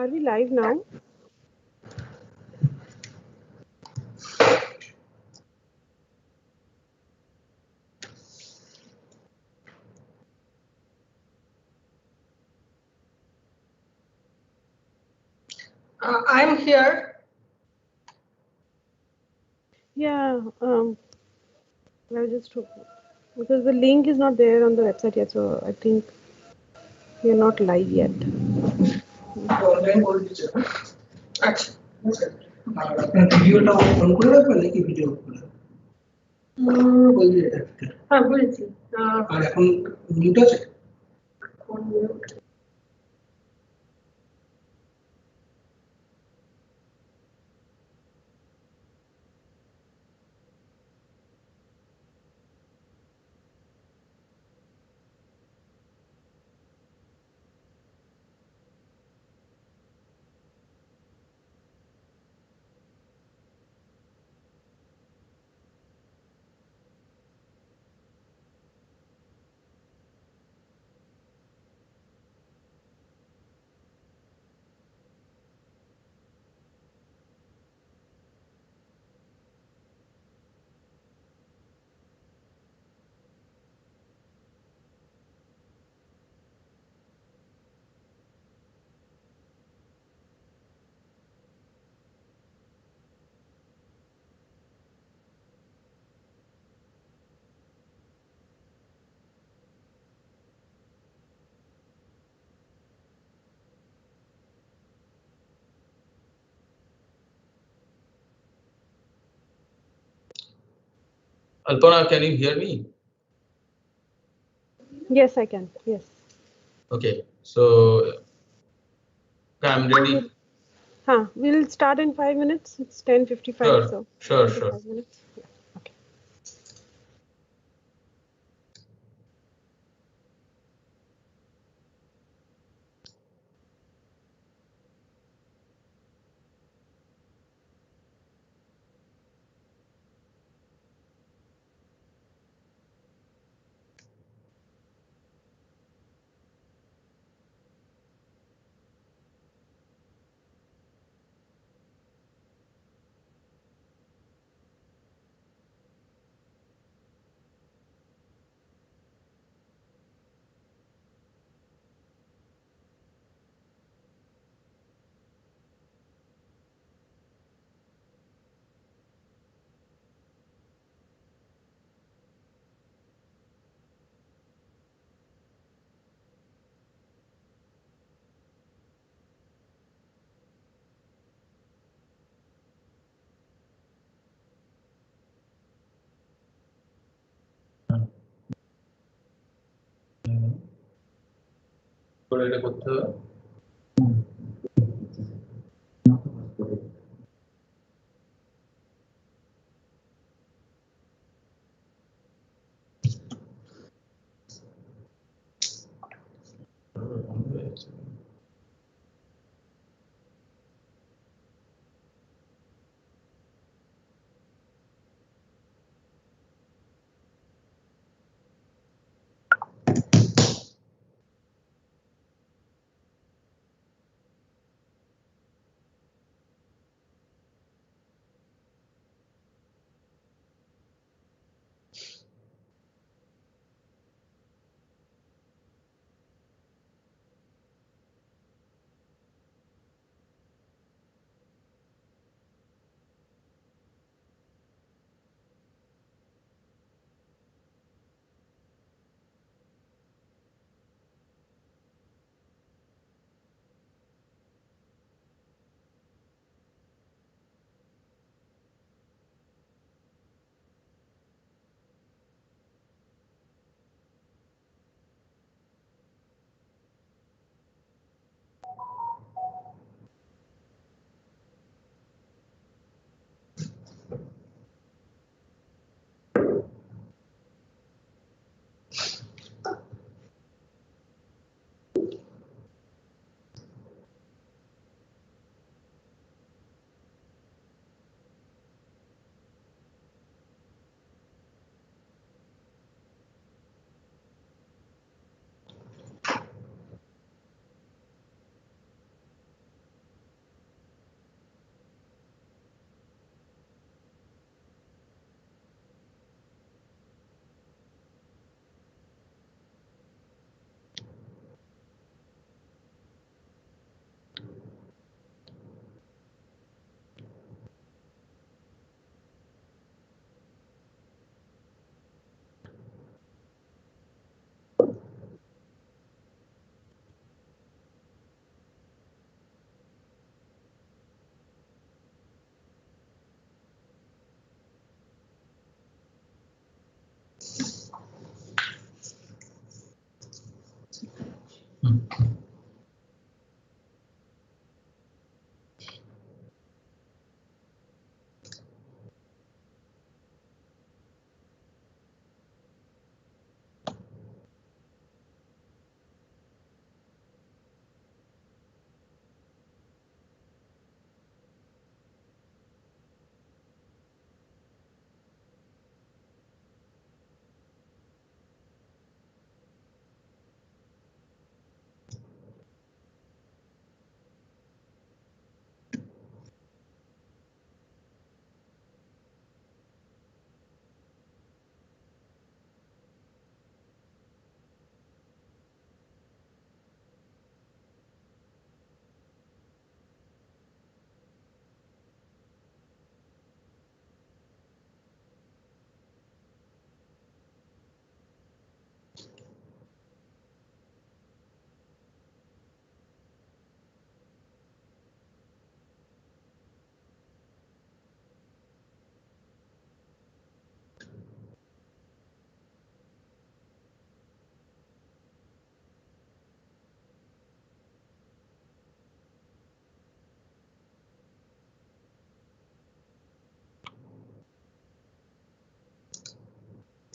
Are we live now? I'm here. Yeah. I'll just because the link is not there on the website yet, so I think we are not live yet. আচ্ছা ভিডিওটা on করে রাখবেন নাকি video করে হ্যাঁ বলেছি আর এখন mute আছে Alpana, can you hear me? Yes, I can. Yes. Okay, so I'm ready. We'll start in 5 minutes. It's 10:55. Sure, so sure, 5 minutes. Yeah. Okay. এটা করতে হবে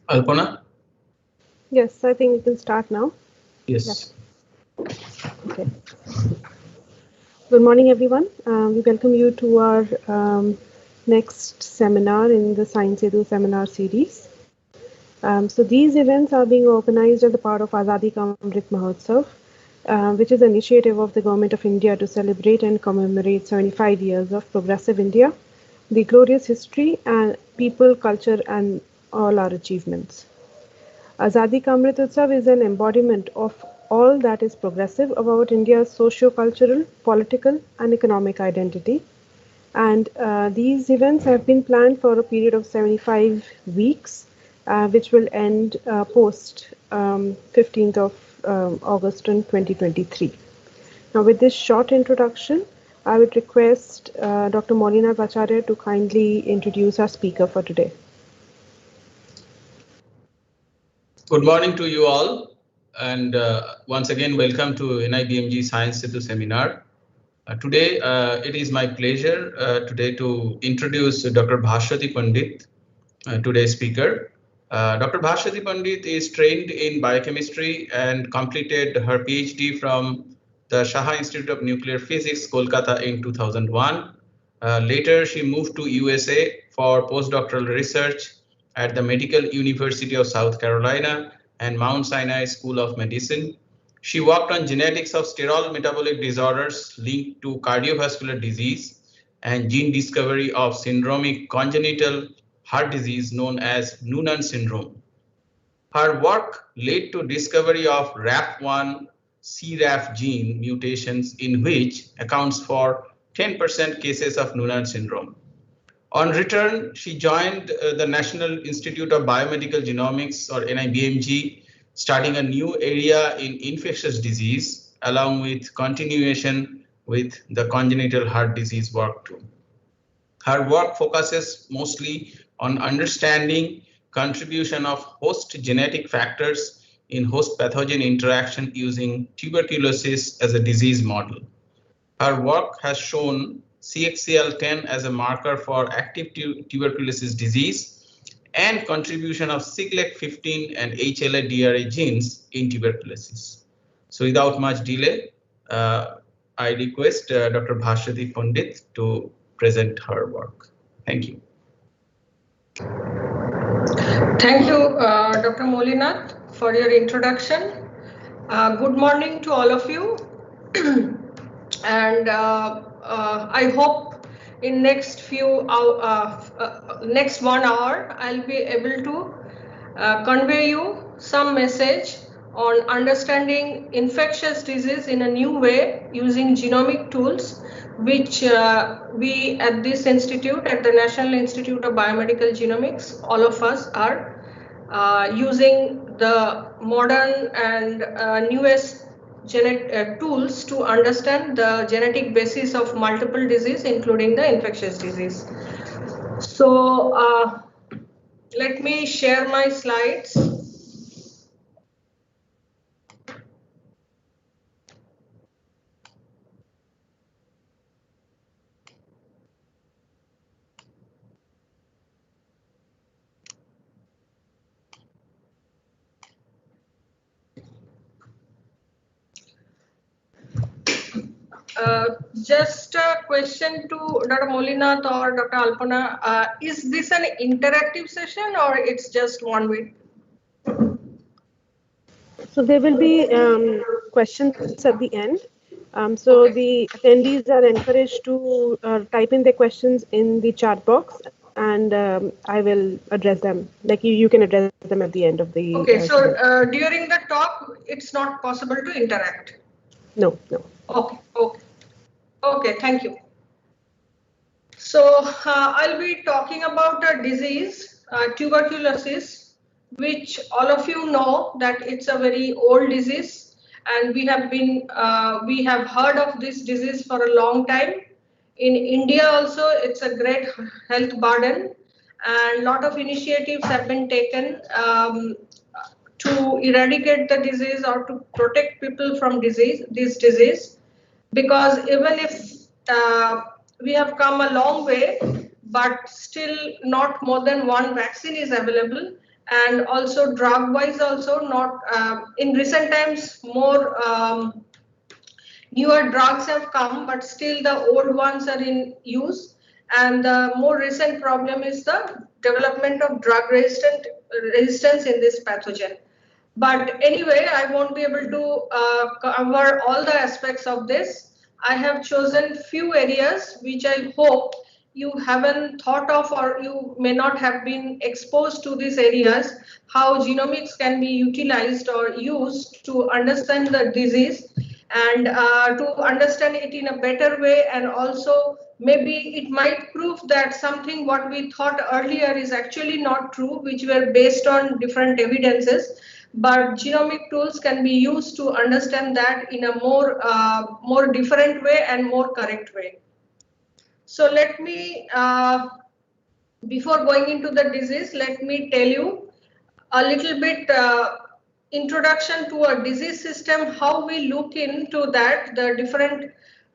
Alpana? Yes, I think we can start now. Yes. Okay. Good morning, everyone. We welcome you to our next seminar in the Science Setu seminar series. So these events are being organized as a part of Azadi Ka Amrit Mahotsav, which is an initiative of the Government of India to celebrate and commemorate 75 years of progressive India, the glorious history and people, culture, and all our achievements. Azadi Ka Amrit Utsav is an embodiment of all that is progressive about India's socio-cultural, political, and economic identity. And these events have been planned for a period of 75 weeks, which will end post 15th of August in 2023. Now, with this short introduction, I would request Dr. Molina Acharya to kindly introduce our speaker for today. Good morning to you all, and once again welcome to NIBMG Science Setu seminar. Today it is my pleasure today to introduce Dr. Bhaswati Pandit, today's speaker. Dr. Bhaswati Pandit is trained in biochemistry and completed her PhD from the Shaha Institute of Nuclear Physics, Kolkata in 2001. Later, she moved to USA for postdoctoral research at the Medical University of South Carolina and Mount Sinai School of Medicine. She worked on genetics of sterile metabolic disorders linked to cardiovascular disease and gene discovery of syndromic congenital heart disease known as Noonan syndrome. Her work led to discovery of RAF1 CRAF gene mutations, in which accounts for 10% cases of Noonan syndrome. On return, she joined the National Institute of Biomedical Genomics, or NIBMG, starting a new area in infectious disease, along with continuation with the congenital heart disease work too. Her work focuses mostly on understanding contribution of host genetic factors in host pathogen interaction using tuberculosis as a disease model. Her work has shown CXCL10 as a marker for active tuberculosis disease and contribution of Siglec15 and HLA-DRA genes in tuberculosis. So without much delay, I request Dr. Bhaswati Pandit to present her work. Thank you. Thank you, Dr. Molinath, for your introduction. Good morning to all of you. And I hope in next 1 hour, I'll be able to convey you some message on understanding infectious disease in a new way using genomic tools, which we at this institute, at the National Institute of Biomedical Genomics, all of us are using the modern and newest tools to understand the genetic basis of multiple disease, including the infectious disease. So let me share my slides. Just a question to Dr. Molinath or Dr. Alpana. Is this an interactive session or it's just one way? So there will be questions at the end. So Okay. the attendees are encouraged to type in their questions in the chat box, and I will address them. Like you can address them at the end of the. Okay, so during the talk, it's not possible to interact. No, no. Okay, okay, okay. Thank you. So I'll be talking about a disease, tuberculosis, which all of you know that it's a very old disease, and we have heard of this disease for a long time. In India also, it's a great health burden, and a lot of initiatives have been taken to eradicate the disease or to protect people from this disease, because even if we have come a long way, but still not more than one vaccine is available, and also drug wise also not in recent times more newer drugs have come, but still the old ones are in use. And the more recent problem is the development of drug resistance in this pathogen. But anyway, I won't be able to cover all the aspects of this. I have chosen few areas which I hope you haven't thought of, or you may not have been exposed to these areas, how genomics can be utilized or used to understand the disease, and to understand it in a better way, and also maybe it might prove that something what we thought earlier is actually not true, which were based on different evidences, but genomic tools can be used to understand that in a more different way and more correct way. So let me, before going into the disease, let me tell you a little bit introduction to a disease system, how we look into that, the different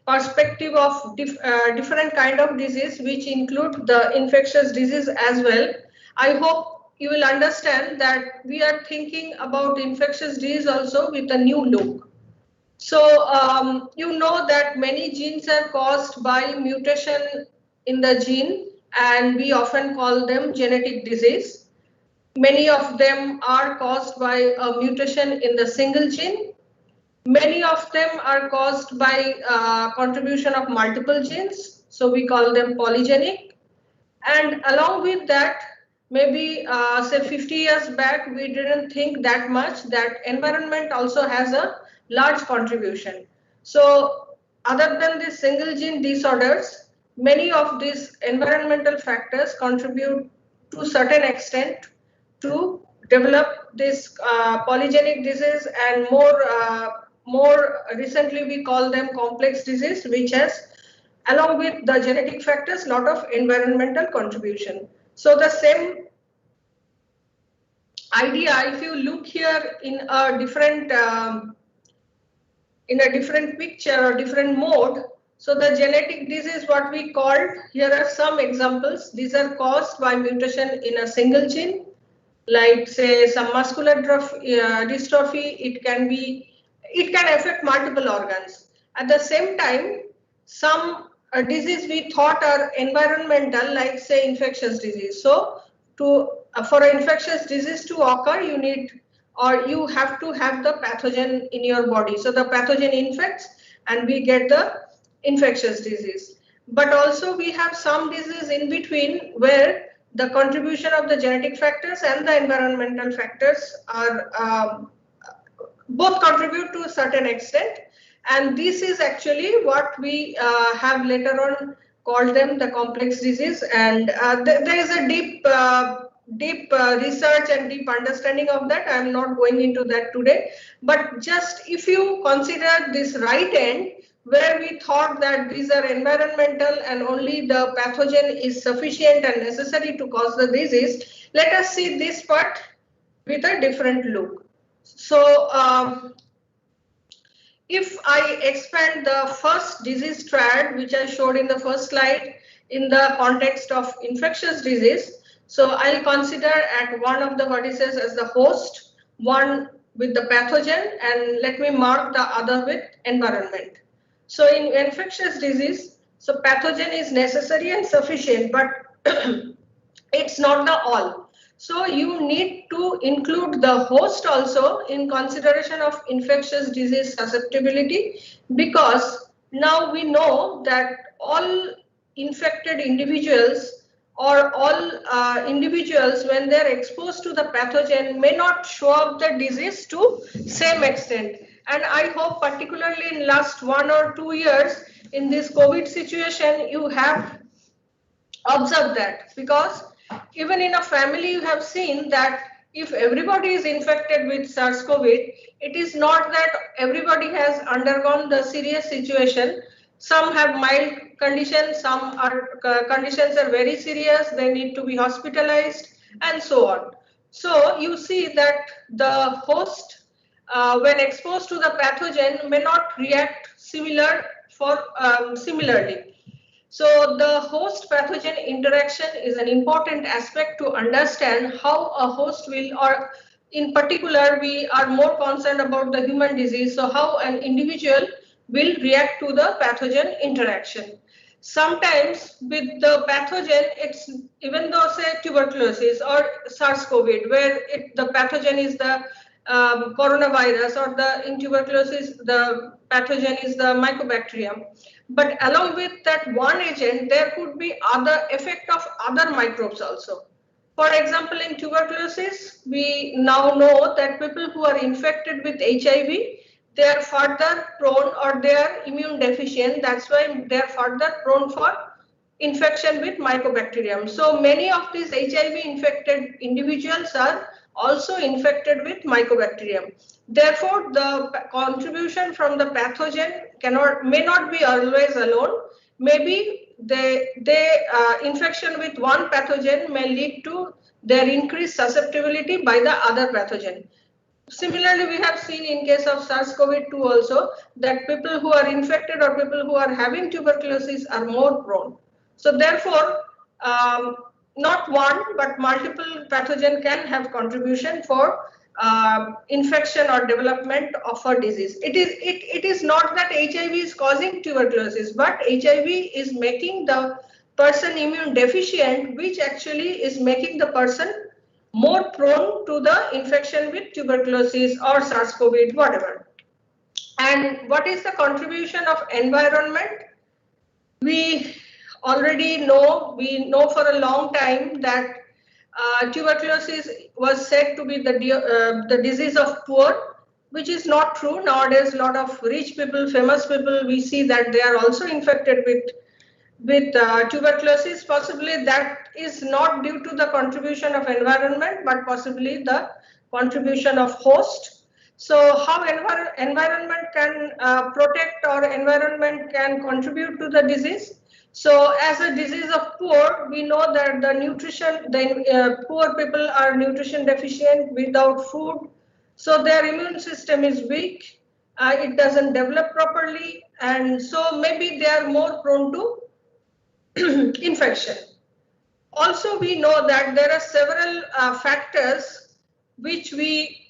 perspective of different kind of disease, which include the infectious disease as well. I hope you will understand that we are thinking about infectious disease also with a new look. So you know that many genes are caused by mutation in the gene, and we often call them genetic disease. Many of them are caused by a mutation in the single gene. Many of them are caused by contribution of multiple genes, so we call them polygenic. And along with that, maybe say 50 years back, we didn't think that much that environment also has a large contribution. So other than the single gene disorders, many of these environmental factors contribute to a certain extent to develop this polygenic disease, and more recently we call them complex disease, which has, along with the genetic factors, lot of environmental contribution. So the same idea, if you look here in a different picture or different mode, so the genetic disease, what we called, here are some examples. These are caused by mutation in a single gene, like say some muscular dystrophy. It can affect multiple organs. At the same time, some disease we thought are environmental, like say infectious disease. So for an infectious disease to occur, you need, or you have to have the pathogen in your body. So the pathogen infects and we get the infectious disease. But also we have some disease in between where the contribution of the genetic factors and the environmental factors are both contribute to a certain extent. And this is actually what we have later on called them the complex disease. And there is a deep research and deep understanding of that. I am not going into that today. But just if you consider this right end, where we thought that these are environmental and only the pathogen is sufficient and necessary to cause the disease, let us see this part with a different look. So if I expand the first disease triad, which I showed in the first slide, in the context of infectious disease, so I'll consider at one of the vertices as the host, one with the pathogen, and let me mark the other with environment. So in infectious disease, so pathogen is necessary and sufficient, but it's not the all. So you need to include the host also in consideration of infectious disease susceptibility, because now we know that all infected individuals or all individuals, when they're exposed to the pathogen, may not show up the disease to same extent. And I hope particularly in last 1 or 2 years in this COVID situation, you have observed that, because even in a family you have seen that if everybody is infected with SARS-CoV, it is not that everybody has undergone the serious situation. Some have mild conditions, some are conditions are very serious, they need to be hospitalized and so on. So you see that the host when exposed to the pathogen may not react similarly. So the host pathogen interaction is an important aspect to understand how a host will, or in particular, we are more concerned about the human disease. So how an individual will react to the pathogen interaction. Sometimes with the pathogen, it's even though say tuberculosis or SARS-CoV, where the pathogen is the coronavirus, or in tuberculosis, the pathogen is the Mycobacterium. But along with that one agent, there could be other effect of other microbes also. For example, in tuberculosis, we now know that people who are infected with HIV, they are further prone, or they are immune deficient. That's why they are further prone for infection with Mycobacterium. So many of these HIV infected individuals are also infected with Mycobacterium. Therefore, the contribution from the pathogen may not be always alone. Maybe infection with one pathogen may lead to their increased susceptibility by the other pathogen. Similarly, we have seen in case of SARS-CoV-2 also that people who are infected or people who are having tuberculosis are more prone. So therefore, not one but multiple pathogen can have contribution for infection or development of a disease. It is not that HIV is causing tuberculosis, but HIV is making the person immune deficient, which actually is making the person more prone to the infection with tuberculosis or SARS-CoV, whatever. And what is the contribution of environment? We already know, we know for a long time that tuberculosis was said to be the disease of poor, which is not true. Nowadays, a lot of rich people, famous people, we see that they are also infected with tuberculosis. Possibly that is not due to the contribution of environment, but possibly the contribution of host. So how environment can protect, or environment can contribute to the disease? So as a disease of poor, we know that the nutrition, poor people are nutrition deficient, without food. So their immune system is weak, it doesn't develop properly, and so maybe they are more prone to infection. Also, we know that there are several factors which we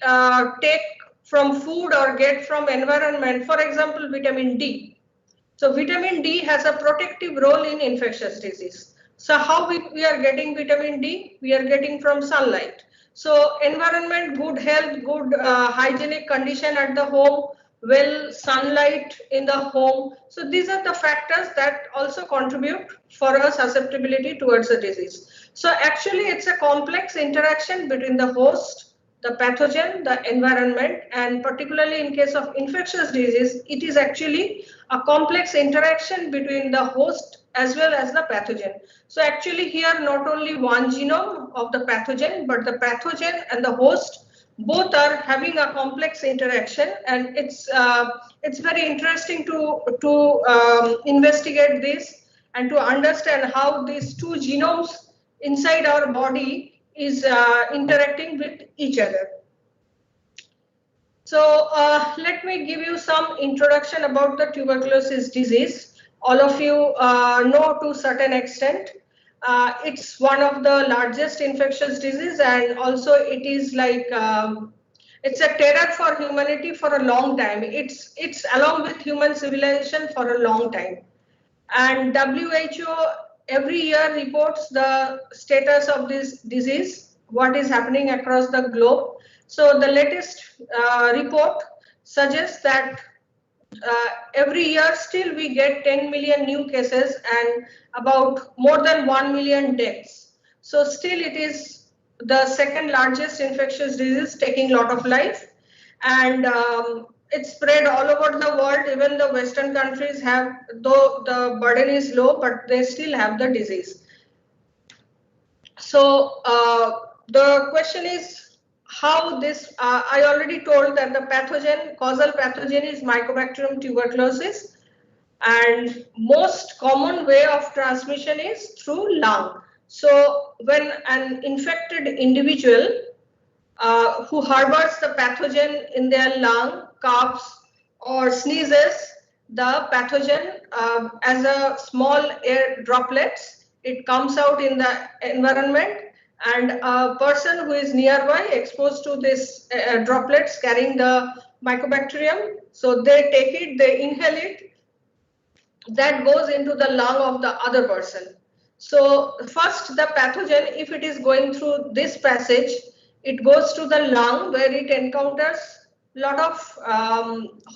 take from food or get from environment. For example, vitamin D. So vitamin D has a protective role in infectious disease. So how we are getting vitamin D? We are getting from sunlight. So environment, good health, good hygienic condition at the home, well sunlight in the home. So these are the factors that also contribute for a susceptibility towards the disease. So actually it's a complex interaction between the host, the pathogen, the environment, and particularly in case of infectious disease, it is actually a complex interaction between the host as well as the pathogen. So actually here not only one genome of the pathogen, but the pathogen and the host both are having a complex interaction, and it's very interesting to investigate this and to understand how these two genomes inside our body is interacting with each other. So let me give you some introduction about the tuberculosis disease. All of you know to a certain extent. It's one of the largest infectious disease, and also it is like It's a terror for humanity for a long time. It's along with human civilization for a long time. And WHO every year reports the status of this disease, what is happening across the globe. So the latest report suggests that every year still we get 10 million new cases and about more than 1 million deaths. So still it is the second largest infectious disease, taking a lot of life, and it's spread all over the world. Even the Western countries have, though the burden is low, but they still have the disease. So the question is how this, I already told that the pathogen, causal pathogen is Mycobacterium tuberculosis, and most common way of transmission is through lung. So when an infected individual who harbors the pathogen in their lung, coughs or sneezes, the pathogen as a small air droplets, it comes out in the environment, and a person who is nearby exposed to this droplets carrying the mycobacterium, so they take it, they inhale it, that goes into the lung of the other person. So first the pathogen, if it is going through this passage, it goes to the lung where it encounters a lot of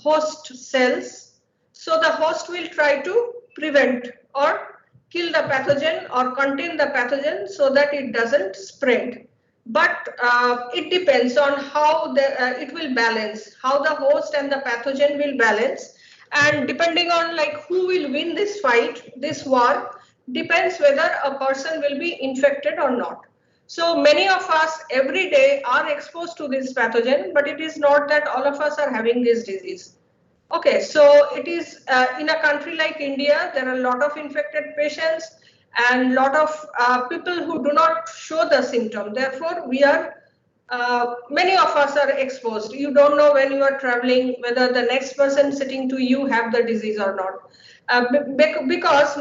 host cells. So the host will try to prevent or kill the pathogen or contain the pathogen so that it doesn't spread. But it depends on how it will balance, how the host and the pathogen will balance. And depending on like who will win this fight, this war, depends whether a person will be infected or not. So many of us every day are exposed to this pathogen, but it is not that all of us are having this disease. Okay, so it is in a country like India, there are a lot of infected patients and a lot of people who do not show the symptom. Therefore, we are many of us are exposed. You don't know when you are traveling whether the next person sitting to you have the disease or not, because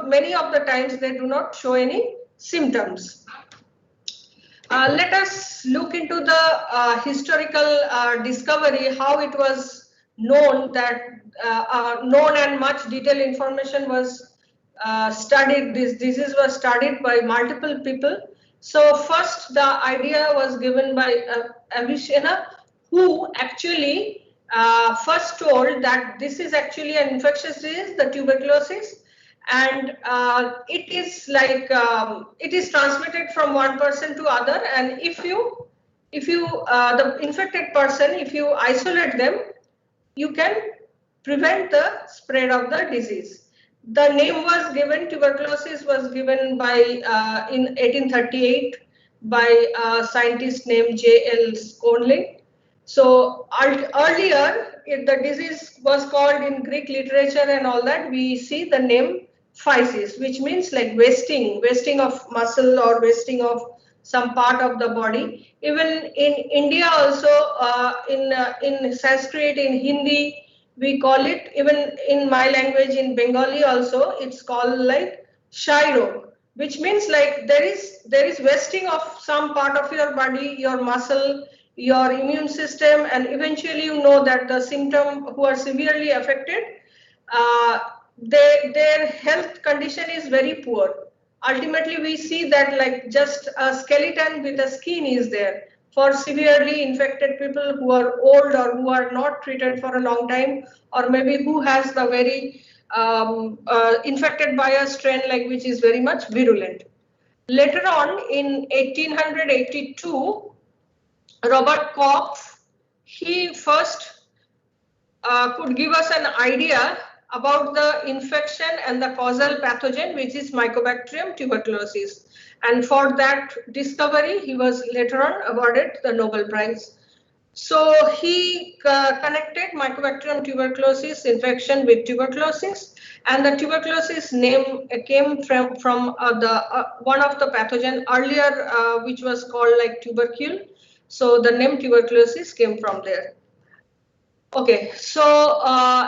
many of the times they do not show any symptoms. Let us look into the historical discovery, how it was known that known and much detailed information was studied. This disease was studied by multiple people. So first the idea was given by Avicenna, who actually first told that this is actually an infectious disease, the tuberculosis, and it is like it is transmitted from one person to other, and if you the infected person, if you isolate them, you can prevent the spread of the disease. The name was given, tuberculosis was given by in 1838 by a scientist named J.L. Skonling. So earlier, the disease was called in Greek literature and all that, we see the name physis, which means like wasting of muscle or wasting of some part of the body. Even in India also, in Sanskrit, in Hindi, we call it, even in my language, in Bengali also, it's called like Shairo, which means like there is wasting of some part of your body, your muscle, your immune system, and eventually you know that the symptom who are severely affected, their health condition is very poor. Ultimately, we see that like just a skeleton with a skin is there for severely infected people who are old or who are not treated for a long time, or maybe who has the very infected by a strain like which is very much virulent. Later on in 1882, Robert Koch, he first could give us an idea about the infection and the causal pathogen, which is Mycobacterium tuberculosis. And for that discovery, he was later on awarded the Nobel Prize. So he connected Mycobacterium tuberculosis infection with tuberculosis, and the tuberculosis name came from one of the pathogen earlier, which was called like tubercle. So the name tuberculosis came from there. Okay, so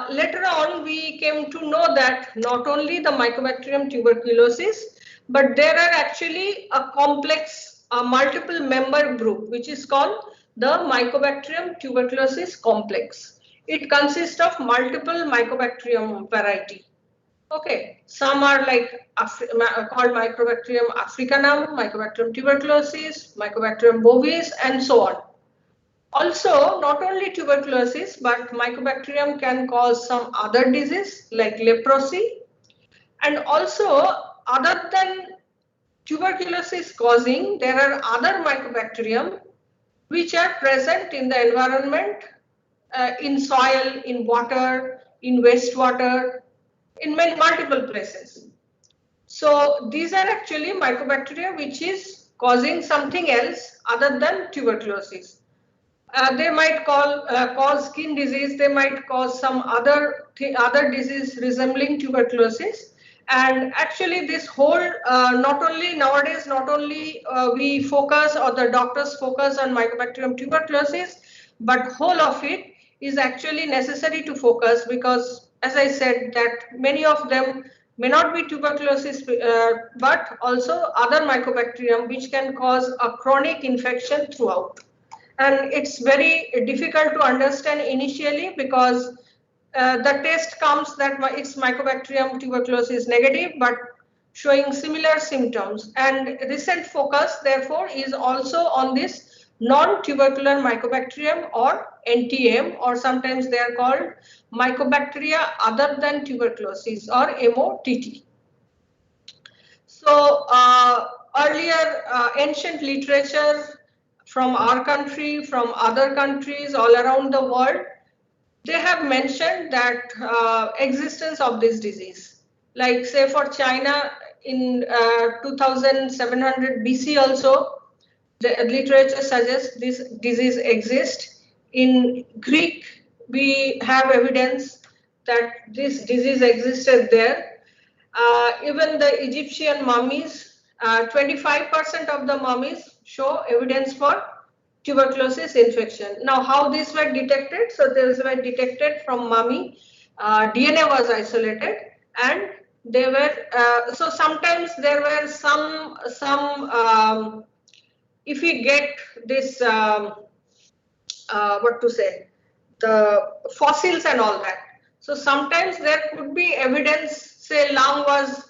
later on we came to know that not only the Mycobacterium tuberculosis, but there are actually a complex multiple member group which is called the Mycobacterium tuberculosis complex. It consists of multiple Mycobacterium variety. Okay, some are like called Mycobacterium africanum, Mycobacterium tuberculosis, Mycobacterium bovis, and so on. Also, not only tuberculosis, but Mycobacterium can cause some other disease like leprosy. And also, other than tuberculosis causing, there are other Mycobacterium which are present in the environment, in soil, in water, in wastewater, in multiple places. So these are actually Mycobacteria which is causing something else other than tuberculosis. They might cause skin disease, they might cause some other disease resembling tuberculosis. And actually this whole, not only nowadays, we focus or the doctors focus on Mycobacterium tuberculosis, but whole of it is actually necessary to focus because, as I said, that many of them may not be tuberculosis, but also other Mycobacterium which can cause a chronic infection throughout. And it's very difficult to understand initially because the test comes that it's Mycobacterium tuberculosis negative, but showing similar symptoms. And recent focus, therefore, is also on this non-tubercular Mycobacterium or NTM, or sometimes they are called Mycobacteria other than tuberculosis or MOTT. So earlier ancient literature from our country, from other countries all around the world, they have mentioned that existence of this disease. Like say for China in 2700 BC also, the literature suggests this disease exists. In Greek, we have evidence that this disease existed there. Even the Egyptian mummies, 25% of the mummies show evidence for tuberculosis infection. Now, how these were detected? So, these were detected from mummy. DNA was isolated, and they were. So sometimes there were some. If we get this, what to say, the fossils and all that. So sometimes there could be evidence, say lung was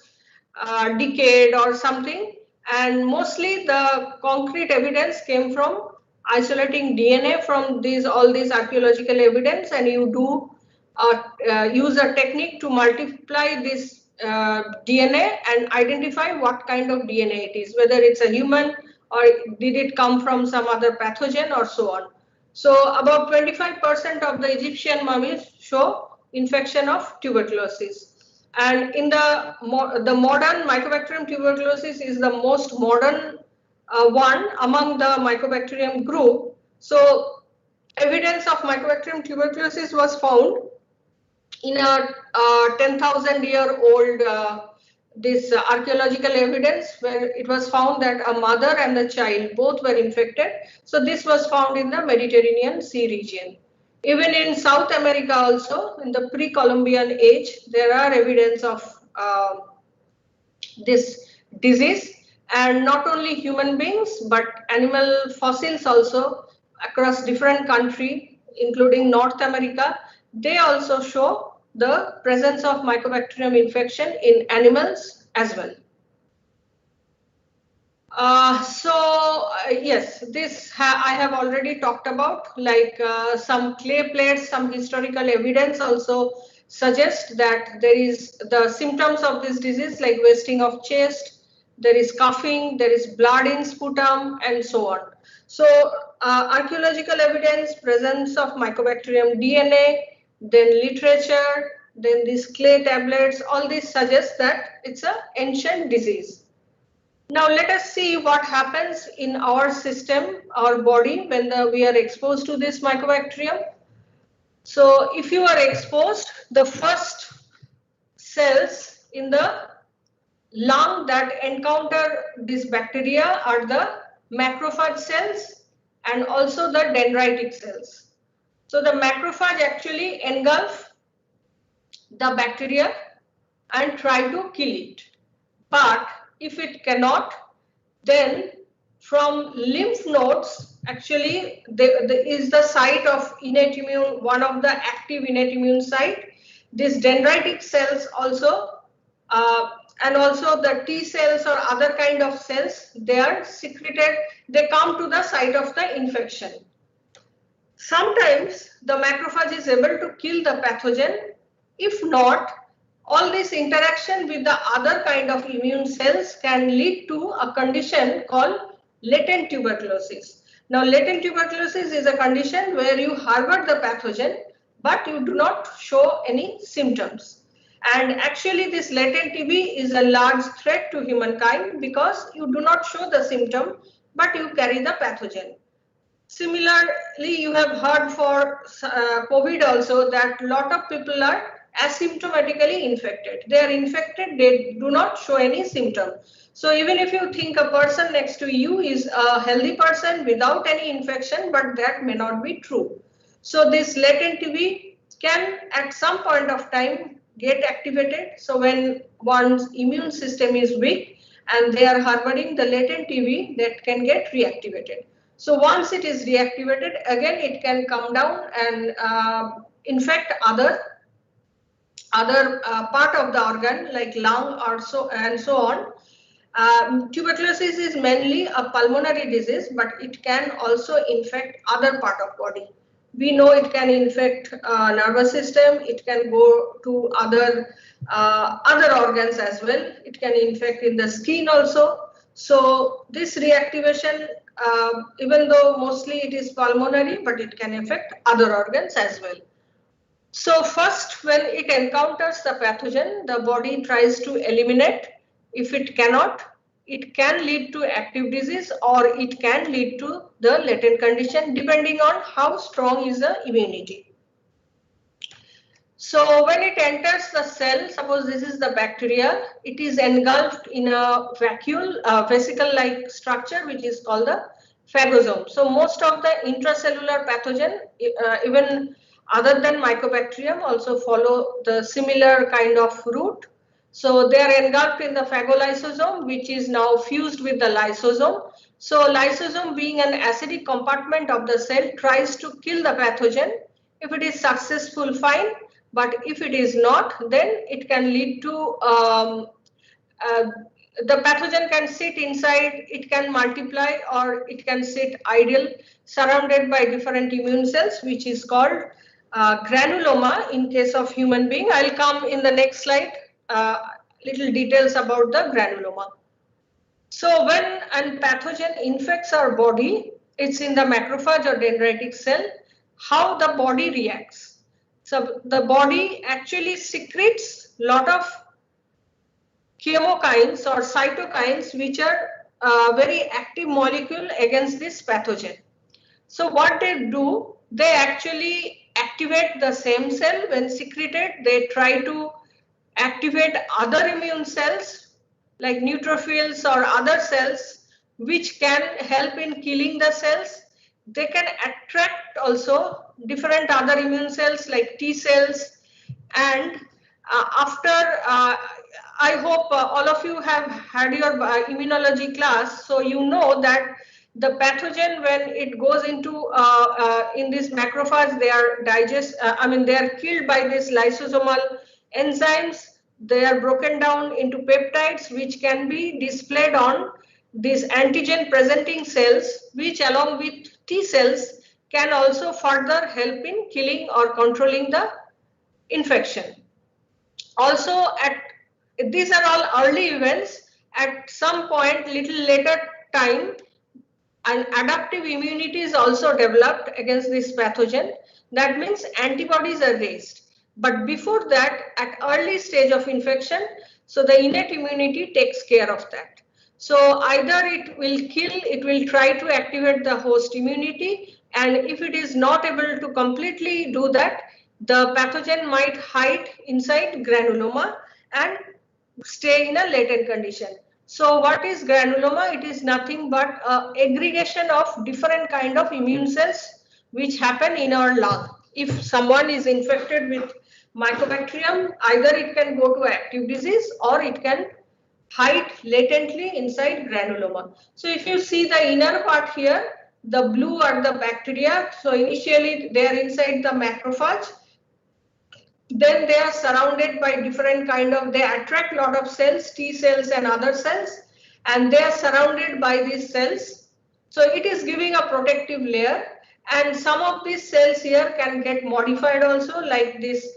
decayed or something, and mostly the concrete evidence came from isolating DNA from all these archaeological evidence, and you do use a technique to multiply this DNA and identify what kind of DNA it is, whether it's a human or did it come from some other pathogen or so on. So about 25% of the Egyptian mummies show infection of tuberculosis. And in the modern Mycobacterium tuberculosis is the most modern one among the Mycobacterium group. So evidence of Mycobacterium tuberculosis was found in a 10,000-year-old this archaeological evidence where it was found that a mother and a child both were infected. So this was found in the Mediterranean Sea region. Even in South America also, in the pre-Columbian age, there are evidence of this disease, and not only human beings, but animal fossils also across different countries, including North America, they also show the presence of Mycobacterium infection in animals as well. Yes, this I have already talked about, like some clay plates, some historical evidence also suggest that there is the symptoms of this disease like wasting of chest, there is coughing, there is blood in sputum, and so on. So archaeological evidence, presence of Mycobacterium DNA, then literature, then these clay tablets, all this suggests that it's an ancient disease. Now let us see what happens in our system, our body, when we are exposed to this Mycobacterium. So if you are exposed, the first cells in the lung that encounter this bacteria are the macrophage cells and also the dendritic cells. So the macrophage actually engulf the bacteria and try to kill it. But if it cannot, then from lymph nodes, actually is the site of innate immune, one of the active innate immune site. These dendritic cells also, and also the T cells or other kind of cells, they are secreted, they come to the site of the infection. Sometimes the macrophage is able to kill the pathogen. If not, all this interaction with the other kind of immune cells can lead to a condition called latent tuberculosis. Now, latent tuberculosis is a condition where you harbor the pathogen, but you do not show any symptoms. And actually, this latent TB is a large threat to humankind because you do not show the symptom, but you carry the pathogen. Similarly, you have heard for COVID also that a lot of people are asymptomatically infected. They are infected, they do not show any symptom. So even if you think a person next to you is a healthy person without any infection, but that may not be true. So this latent TB can at some point of time get activated. So when one's immune system is weak and they are harboring the latent TB, that can get reactivated. So once it is reactivated, again it can come down and infect other part of the organ like lung or so and so on. Tuberculosis is mainly a pulmonary disease, but it can also infect other part of body. We know it can infect nervous system. It can go to other organs as well. It can infect in the skin also. So this reactivation, even though mostly it is pulmonary, but it can affect other organs as well. So first, when it encounters the pathogen, the body tries to eliminate. If it cannot, it can lead to active disease or it can lead to the latent condition depending on how strong is the immunity. So when it enters the cell, suppose this is the bacteria, it is engulfed in a vacuole, vesicle-like structure which is called the phagosome. So most of the intracellular pathogen, even other than Mycobacterium, also follow the similar kind of route. So they are engulfed in the phagolysosome, which is now fused with the lysosome. So lysosome, being an acidic compartment of the cell, tries to kill the pathogen. If it is successful, fine. But if it is not, then it can lead to the pathogen can sit inside, it can multiply, or it can sit idle, surrounded by different immune cells, which is called granuloma in case of human being. I'll come in the next slide, little details about the granuloma. So when a pathogen infects our body, it's in the macrophage or dendritic cell, how the body reacts. So the body actually secretes a lot of chemokines or cytokines, which are very active molecule against this pathogen. So what they do, they actually activate the same cell. When secreted, they try to activate other immune cells like neutrophils or other cells, which can help in killing the cells. They can attract also different other immune cells like T cells. And after, I hope all of you have had your immunology class, so you know that the pathogen, when it goes into in this macrophage, they are they are killed by this lysosomal enzymes. They are broken down into peptides, which can be displayed on these antigen presenting cells, which along with T cells can also further help in killing or controlling the infection. Also, these are all early events. At some point, little later time, an adaptive immunity is also developed against this pathogen. That means antibodies are raised. But before that, at early stage of infection, so the innate immunity takes care of that. So either it will kill, it will try to activate the host immunity, and if it is not able to completely do that, the pathogen might hide inside granuloma and stay in a latent condition. So what is granuloma? It is nothing but an aggregation of different kind of immune cells which happen in our lung. If someone is infected with Mycobacterium, either it can go to active disease or it can hide latently inside granuloma. So if you see the inner part here, the blue are the bacteria. So initially they are inside the macrophage. Then they are surrounded by different kind of, they attract a lot of cells, T cells and other cells, and they are surrounded by these cells. So it is giving a protective layer, and some of these cells here can get modified also, like this,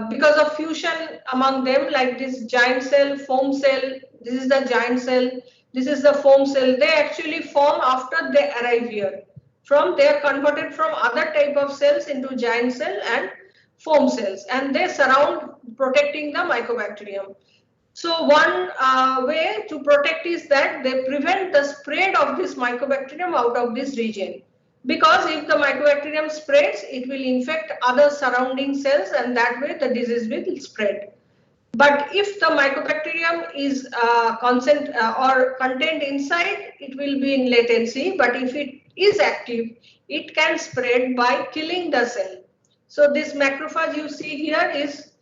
because of fusion among them, like this giant cell, foam cell. This is the giant cell, this is the foam cell. They actually form after they arrive here. They are converted from other type of cells into giant cell and foam cells, and they surround, protecting the mycobacterium. So one way to protect is that they prevent the spread of this mycobacterium out of this region, because if the mycobacterium spreads, it will infect other surrounding cells, and that way the disease will spread. But if the mycobacterium is contained inside, it will be in latency. But if it is active, it can spread by killing the cell. So this macrophage you see here is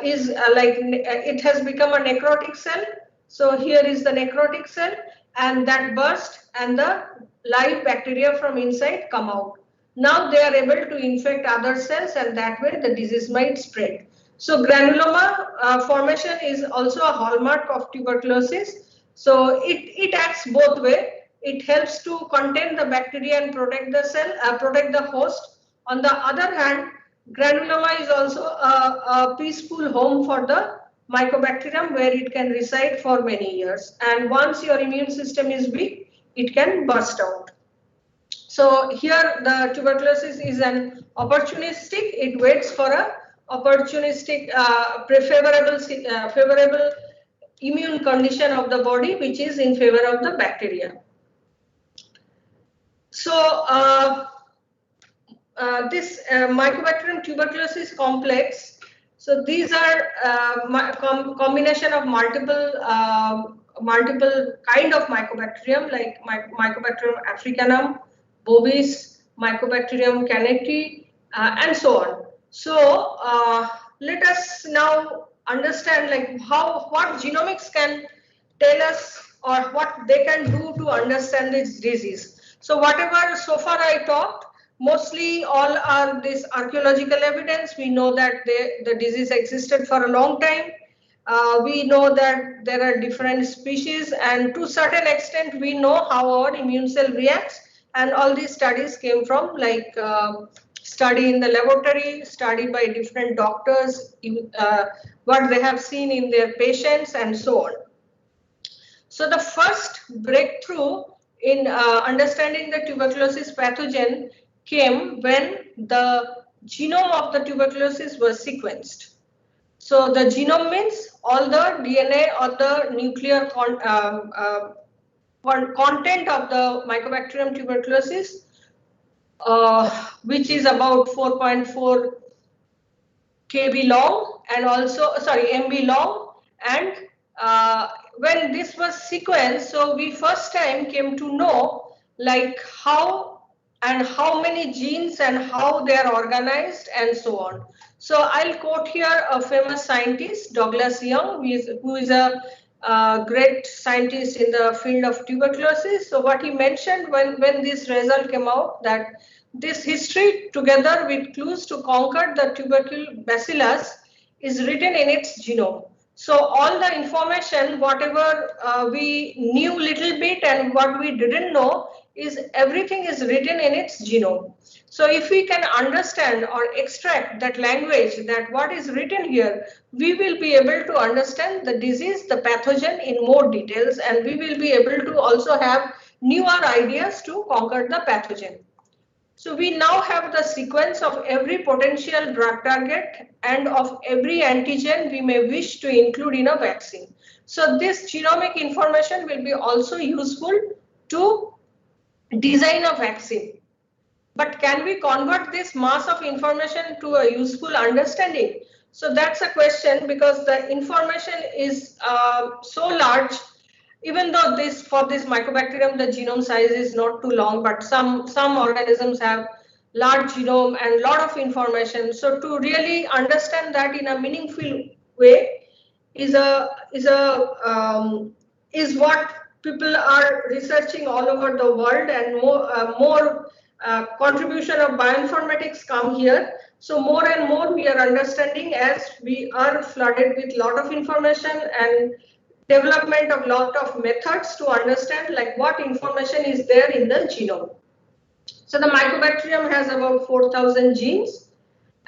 it has become a necrotic cell. So here is the necrotic cell, and that burst, and the live bacteria from inside come out. Now they are able to infect other cells, and that way the disease might spread. So granuloma formation is also a hallmark of tuberculosis. So it acts both ways. It helps to contain the bacteria and protect the cell, protect the host. On the other hand, granuloma is also a peaceful home for the mycobacterium, where it can reside for many years. And once your immune system is weak, it can burst out. So here the tuberculosis is an opportunistic. It waits for a opportunistic, favorable immune condition of the body, which is in favor of the bacteria. So this Mycobacterium tuberculosis complex. So these are combination of multiple kind of mycobacterium, like Mycobacterium africanum, bovis, Mycobacterium canneti, and so on. So let us now understand like what genomics can tell us, or what they can do to understand this disease. So whatever so far I talked, mostly all are this archaeological evidence. We know that the disease existed for a long time. We know that there are different species, and to a certain extent we know how our immune cell reacts, and all these studies came from like study in the laboratory, study by different doctors, what they have seen in their patients, and so on. So the first breakthrough in understanding the tuberculosis pathogen came when the genome of the tuberculosis was sequenced. So the genome means all the DNA or the nuclear content of the Mycobacterium tuberculosis, which is about 4.4 KB long, and also MB long. And when this was sequenced, so we first time came to know like how many genes and how they are organized and so on. So I'll quote here a famous scientist, Douglas Young, who is a great scientist in the field of tuberculosis. So what he mentioned when this result came out, that this history together with clues to conquer the tubercle bacillus is written in its genome. So all the information, whatever we knew little bit and what we didn't know, is everything is written in its genome. So if we can understand or extract that language, that what is written here, we will be able to understand the disease, the pathogen in more details, and we will be able to also have newer ideas to conquer the pathogen. So we now have the sequence of every potential drug target and of every antigen we may wish to include in a vaccine. So this genomic information will be also useful to design a vaccine. But can we convert this mass of information to a useful understanding? So that's a question, because the information is so large. Even though for this Mycobacterium, the genome size is not too long, but some organisms have large genome and lot of information. So to really understand that in a meaningful way, is what people are researching all over the world, and more contribution of bioinformatics come here. So more and more we are understanding as we are flooded with lot of information and development of lot of methods to understand like what information is there in the genome. So the mycobacterium has about 4,000 genes,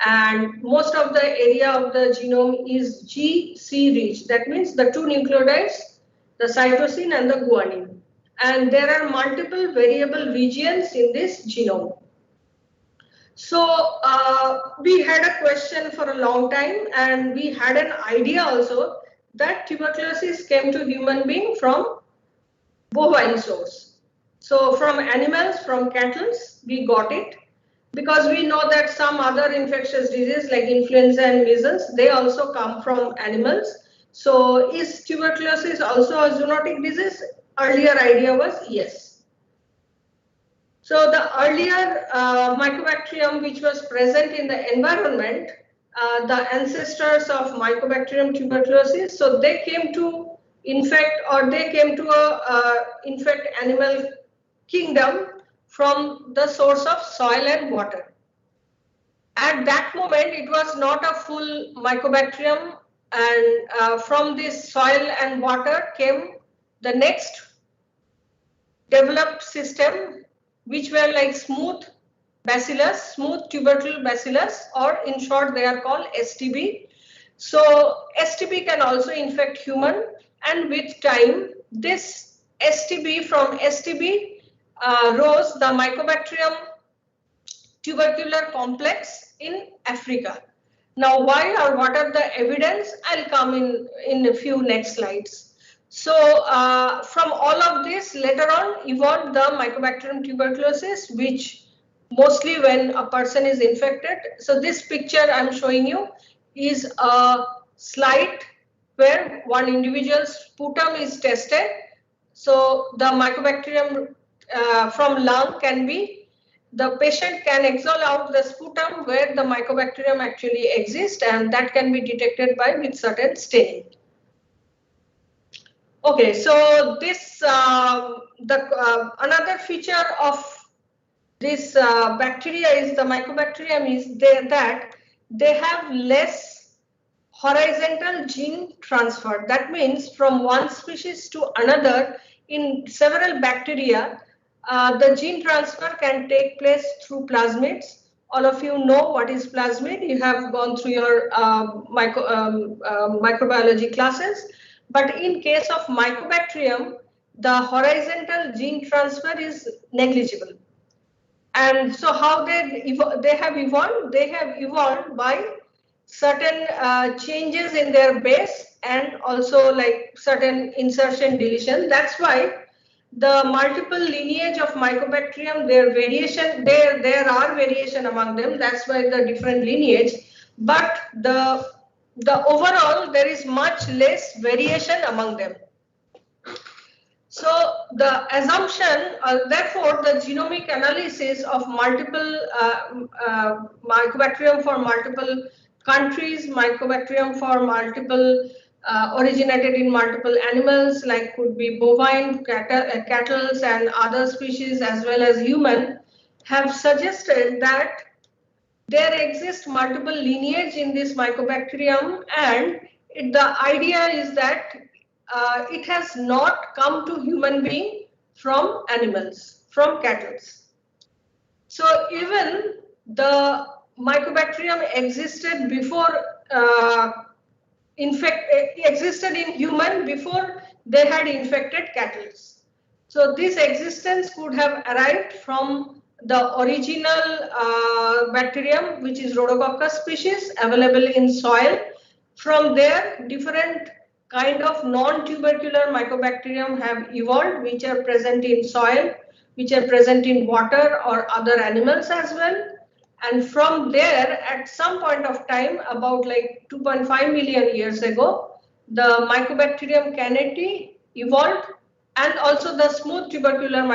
and most of the area of the genome is GC rich. That means the two nucleotides, the cytosine and the guanine. And there are multiple variable regions in this genome. So we had a question for a long time, and we had an idea also that tuberculosis came to human being from bovine source. So from animals, from cattle, we got it, because we know that some other infectious diseases like influenza and measles, they also come from animals. So is tuberculosis also a zoonotic disease? Earlier idea was yes. So the earlier Mycobacterium which was present in the environment, the ancestors of Mycobacterium tuberculosis, so they came to infect, or they came to infect animal kingdom from the source of soil and water. At that moment, it was not a full Mycobacterium, and from this soil and water came the next developed system, which were like smooth bacillus, smooth tubercle bacillus, or in short they are called STB. So STB can also infect human, and with time this STB, from STB rose the Mycobacterium tubercular complex in Africa. Now why, or what are the evidence? I'll come in a few next slides. So from all of this, later on evolved the Mycobacterium tuberculosis, which mostly when a person is infected. So this picture I'm showing you is a slide where one individual's sputum is tested. So the Mycobacterium from lung can be, the patient can exhale out the sputum where the Mycobacterium actually exists, and that can be detected by with certain staining. Okay, so this another feature of this bacteria is the Mycobacterium is that they have less horizontal gene transfer. That means from one species to another, in several bacteria, the gene transfer can take place through plasmids. All of you know what is plasmid. You have gone through your microbiology classes. But in case of Mycobacterium, the horizontal gene transfer is negligible. And so how they have evolved? They have evolved by certain changes in their base, and also like certain insertion deletion. That's why the multiple lineage of Mycobacterium, their variation, there are variation among them. That's why the different lineage. But the overall, there is much less variation among them. So the assumption, therefore, the genomic analysis of multiple Mycobacterium for multiple countries, Mycobacterium for multiple originated in multiple animals, like could be bovine, cattle, and other species as well as human, have suggested that there exist multiple lineage in this Mycobacterium, and the idea is that it has not come to human being from animals, from cattle. So even the Mycobacterium existed before existed in human before they had infected cattle. So this existence could have arrived from the original bacterium, which is Rhodococcus species, available in soil. From there, different kind of non-tubercular Mycobacterium have evolved, which are present in soil, which are present in water or other animals as well. And from there, at some point of time, about like 2.5 million years ago, the Mycobacterium cannati evolved, and also the smooth tubercular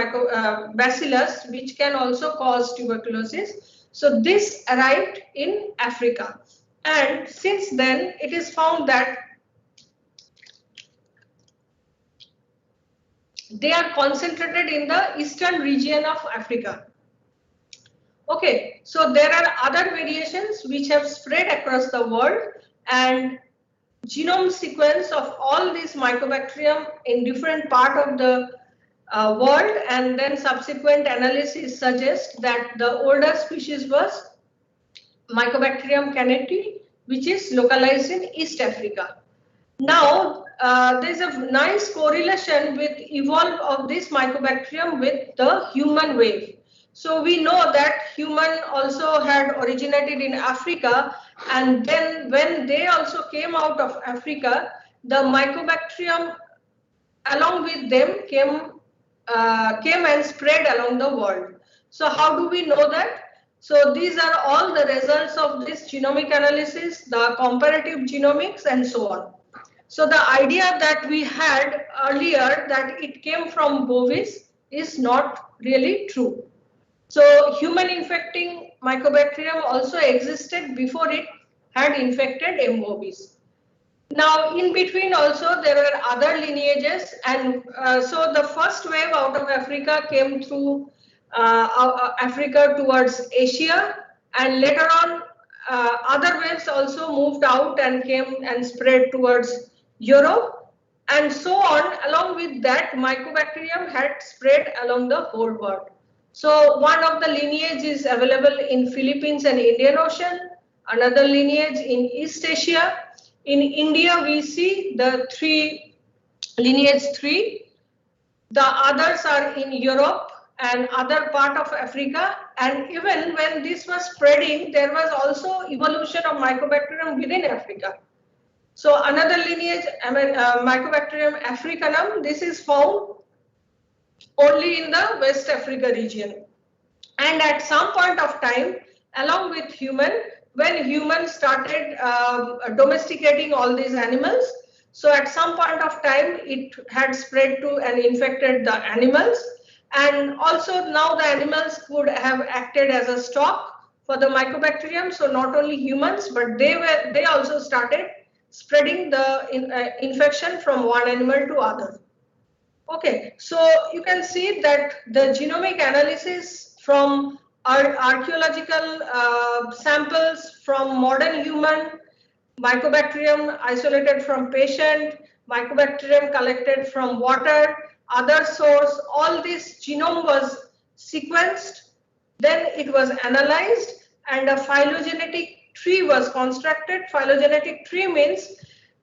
bacillus, which can also cause tuberculosis. So this arrived in Africa. And since then, it is found that they are concentrated in the eastern region of Africa. Okay, so there are other variations which have spread across the world, and genome sequence of all these Mycobacterium in different part of the world, and then subsequent analysis suggests that the older species was Mycobacterium cannati, which is localized in East Africa. Now, there's a nice correlation with evolve of this Mycobacterium with the human wave. So we know that human also had originated in Africa, and then when they also came out of Africa, the Mycobacterium along with them came and spread along the world. So how do we know that? So these are all the results of this genomic analysis, the comparative genomics, and so on. So the idea that we had earlier that it came from bovis is not really true. So human infecting Mycobacterium also existed before it had infected M. bovis. Now, in between also there were other lineages, and so the first wave out of Africa came through Africa towards Asia, and later on other waves also moved out and came and spread towards Europe, and so on. Along with that, Mycobacterium had spread along the whole world. So one of the lineage is available in Philippines and Indian Ocean, another lineage in East Asia. In India, we see the lineage 3. The others are in Europe and other part of Africa. And even when this was spreading, there was also evolution of Mycobacterium within Africa. So another lineage, Mycobacterium africanum, this is found only in the West Africa region. And at some point of time, along with human, when humans started domesticating all these animals, so at some point of time, it had spread to and infected the animals. And also now the animals could have acted as a stock for the Mycobacterium. So not only humans, but they also started spreading the infection from one animal to other. Okay, so you can see that the genomic analysis from our archaeological samples from modern human, Mycobacterium isolated from patient, Mycobacterium collected from water, other source, all this genome was sequenced, then it was analyzed, and a phylogenetic tree was constructed. Phylogenetic tree means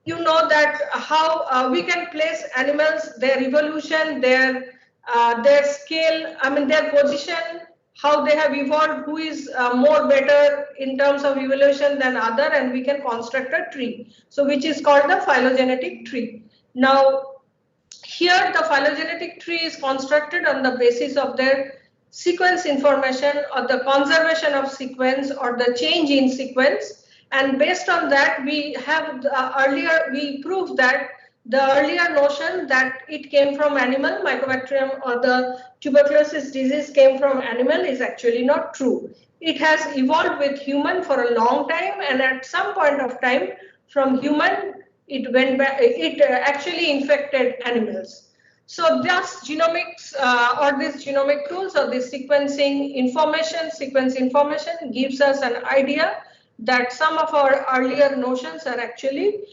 you know that how we can place animals, their evolution, their scale, their position, how they have evolved, who is more better in terms of evolution than other, and we can construct a tree. So which is called the phylogenetic tree. Now, here the phylogenetic tree is constructed on the basis of their sequence information or the conservation of sequence or the change in sequence. And based on that, we have we proved that the earlier notion that it came from animal, Mycobacterium or the tuberculosis disease came from animal is actually not true. It has evolved with human for a long time, and at some point of time from human, it went back, it actually infected animals. So thus genomics or these genomic tools or this sequencing information, sequence information gives us an idea that some of our earlier notions are actually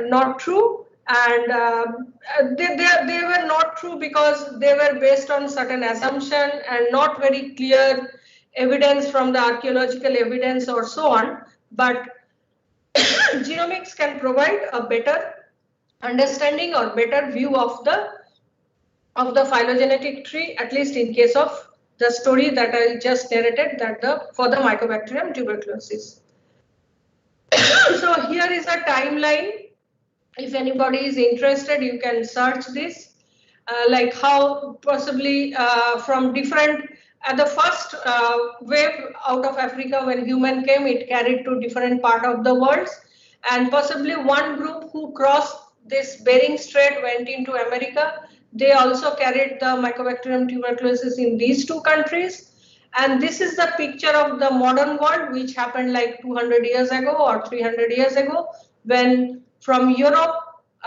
not true, and they were not true because they were based on certain assumption and not very clear evidence from the archaeological evidence or so on. But genomics can provide a better understanding or better view of the phylogenetic tree, at least in case of the story that I just narrated, that for the Mycobacterium tuberculosis. So here is a timeline. If anybody is interested, you can search this, like how possibly from different, the first wave out of Africa when human came, it carried to different part of the world, and possibly one group who crossed this Bering Strait went into America. They also carried the Mycobacterium tuberculosis in these two countries. And this is the picture of the modern world, which happened like 200 years ago or 300 years ago, when from Europe,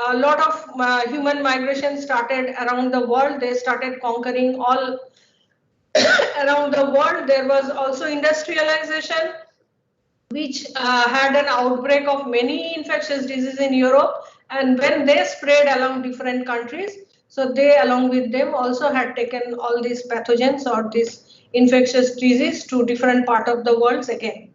a lot of human migration started around the world. They started conquering all around the world. There was also industrialization, which had an outbreak of many infectious diseases in Europe. And when they spread along different countries, so they along with them also had taken all these pathogens or this infectious disease to different part of the world again.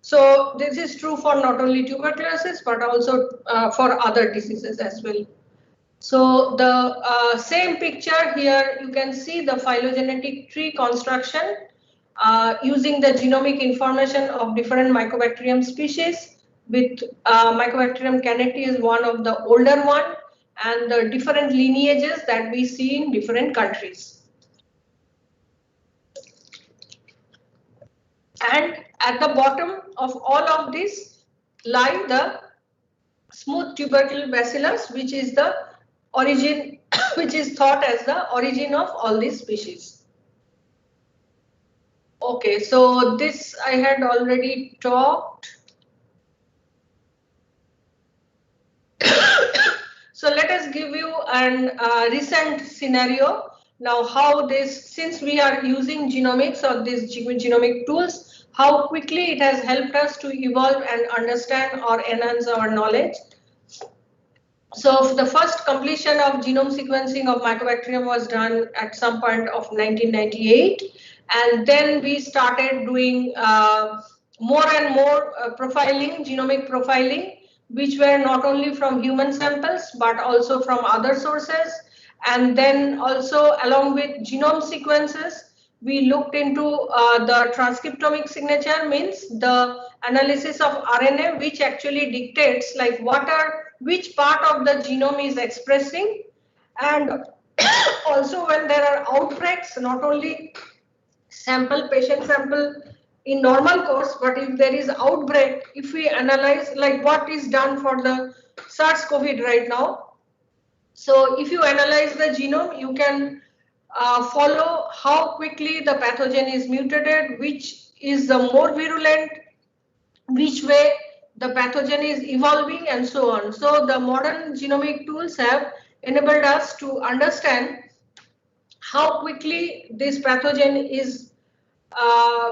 So this is true for not only tuberculosis, but also for other diseases as well. So the same picture here, you can see the phylogenetic tree construction using the genomic information of different Mycobacterium species, with Mycobacterium cannati is one of the older one, and the different lineages that we see in different countries. And at the bottom of all of this lie the smooth tubercle bacillus, which is the origin, which is thought as the origin of all these species. Okay, so this I had already talked. So let us give you an recent scenario. Now, how this, since we are using genomics or these genomic tools, how quickly it has helped us to evolve and understand or enhance our knowledge. So the first completion of genome sequencing of Mycobacterium was done at some point of 1998. And then we started doing more and more profiling, genomic profiling, which were not only from human samples, but also from other sources. And then also along with genome sequences, we looked into the transcriptomic signature, means the analysis of RNA, which actually dictates like which part of the genome is expressing. And also when there are outbreaks, not only patient sample in normal course, but if there is outbreak, if we analyze like what is done for the SARS-CoV right now. So if you analyze the genome, you can follow how quickly the pathogen is mutated, which is the more virulent, which way the pathogen is evolving, and so on. So the modern genomic tools have enabled us to understand how quickly this pathogen is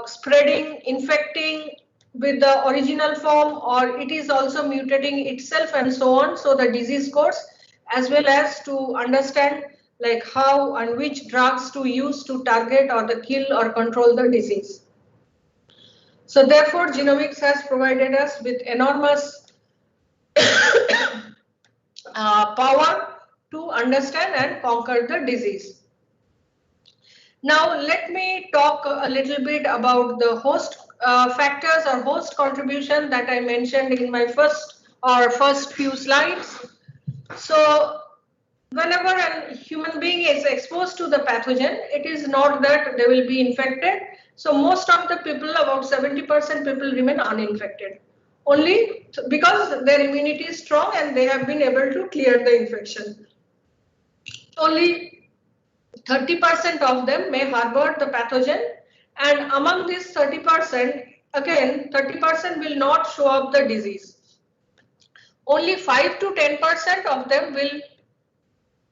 spreading, infecting with the original form, or it is also mutating itself, and so on. So the disease course, as well as to understand like how and which drugs to use to target or the kill or control the disease. So therefore, genomics has provided us with enormous power to understand and conquer the disease. Now, let me talk a little bit about the host factors or host contribution that I mentioned in my first few slides. So, whenever a human being is exposed to the pathogen, it is not that they will be infected. So, most of the people, about 70% people remain uninfected. Only because their immunity is strong and they have been able to clear the infection. Only 30% of them may harbor the pathogen, and among this 30%, again 30% will not show up the disease. Only 5 to 10% of them will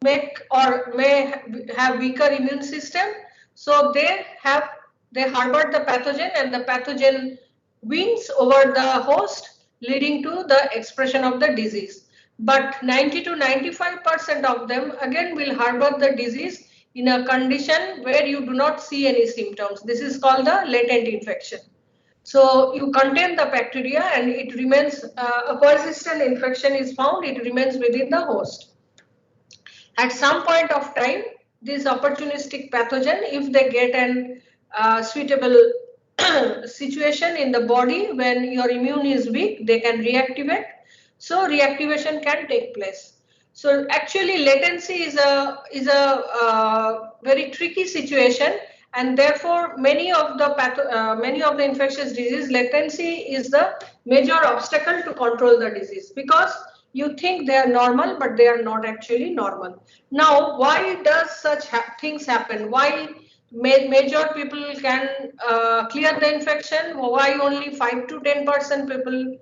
make or may have weaker immune system, so they harbor the pathogen, and the pathogen wins over the host, leading to the expression of the disease. But 90 to 95% of them again will harbor the disease in a condition where you do not see any symptoms. This is called the latent infection. So you contain the bacteria and it remains, a persistent infection is found, it remains within the host. At some point of time, this opportunistic pathogen, if they get an suitable situation in the body when your immune is weak, they can reactivate. So reactivation can take place. So actually latency is a very tricky situation, and therefore many of the infectious disease, latency is the major obstacle to control the disease, because you think they are normal, but they are not actually normal. Now, why does such things happen? Why major people can clear the infection? Why only 5 to 10% people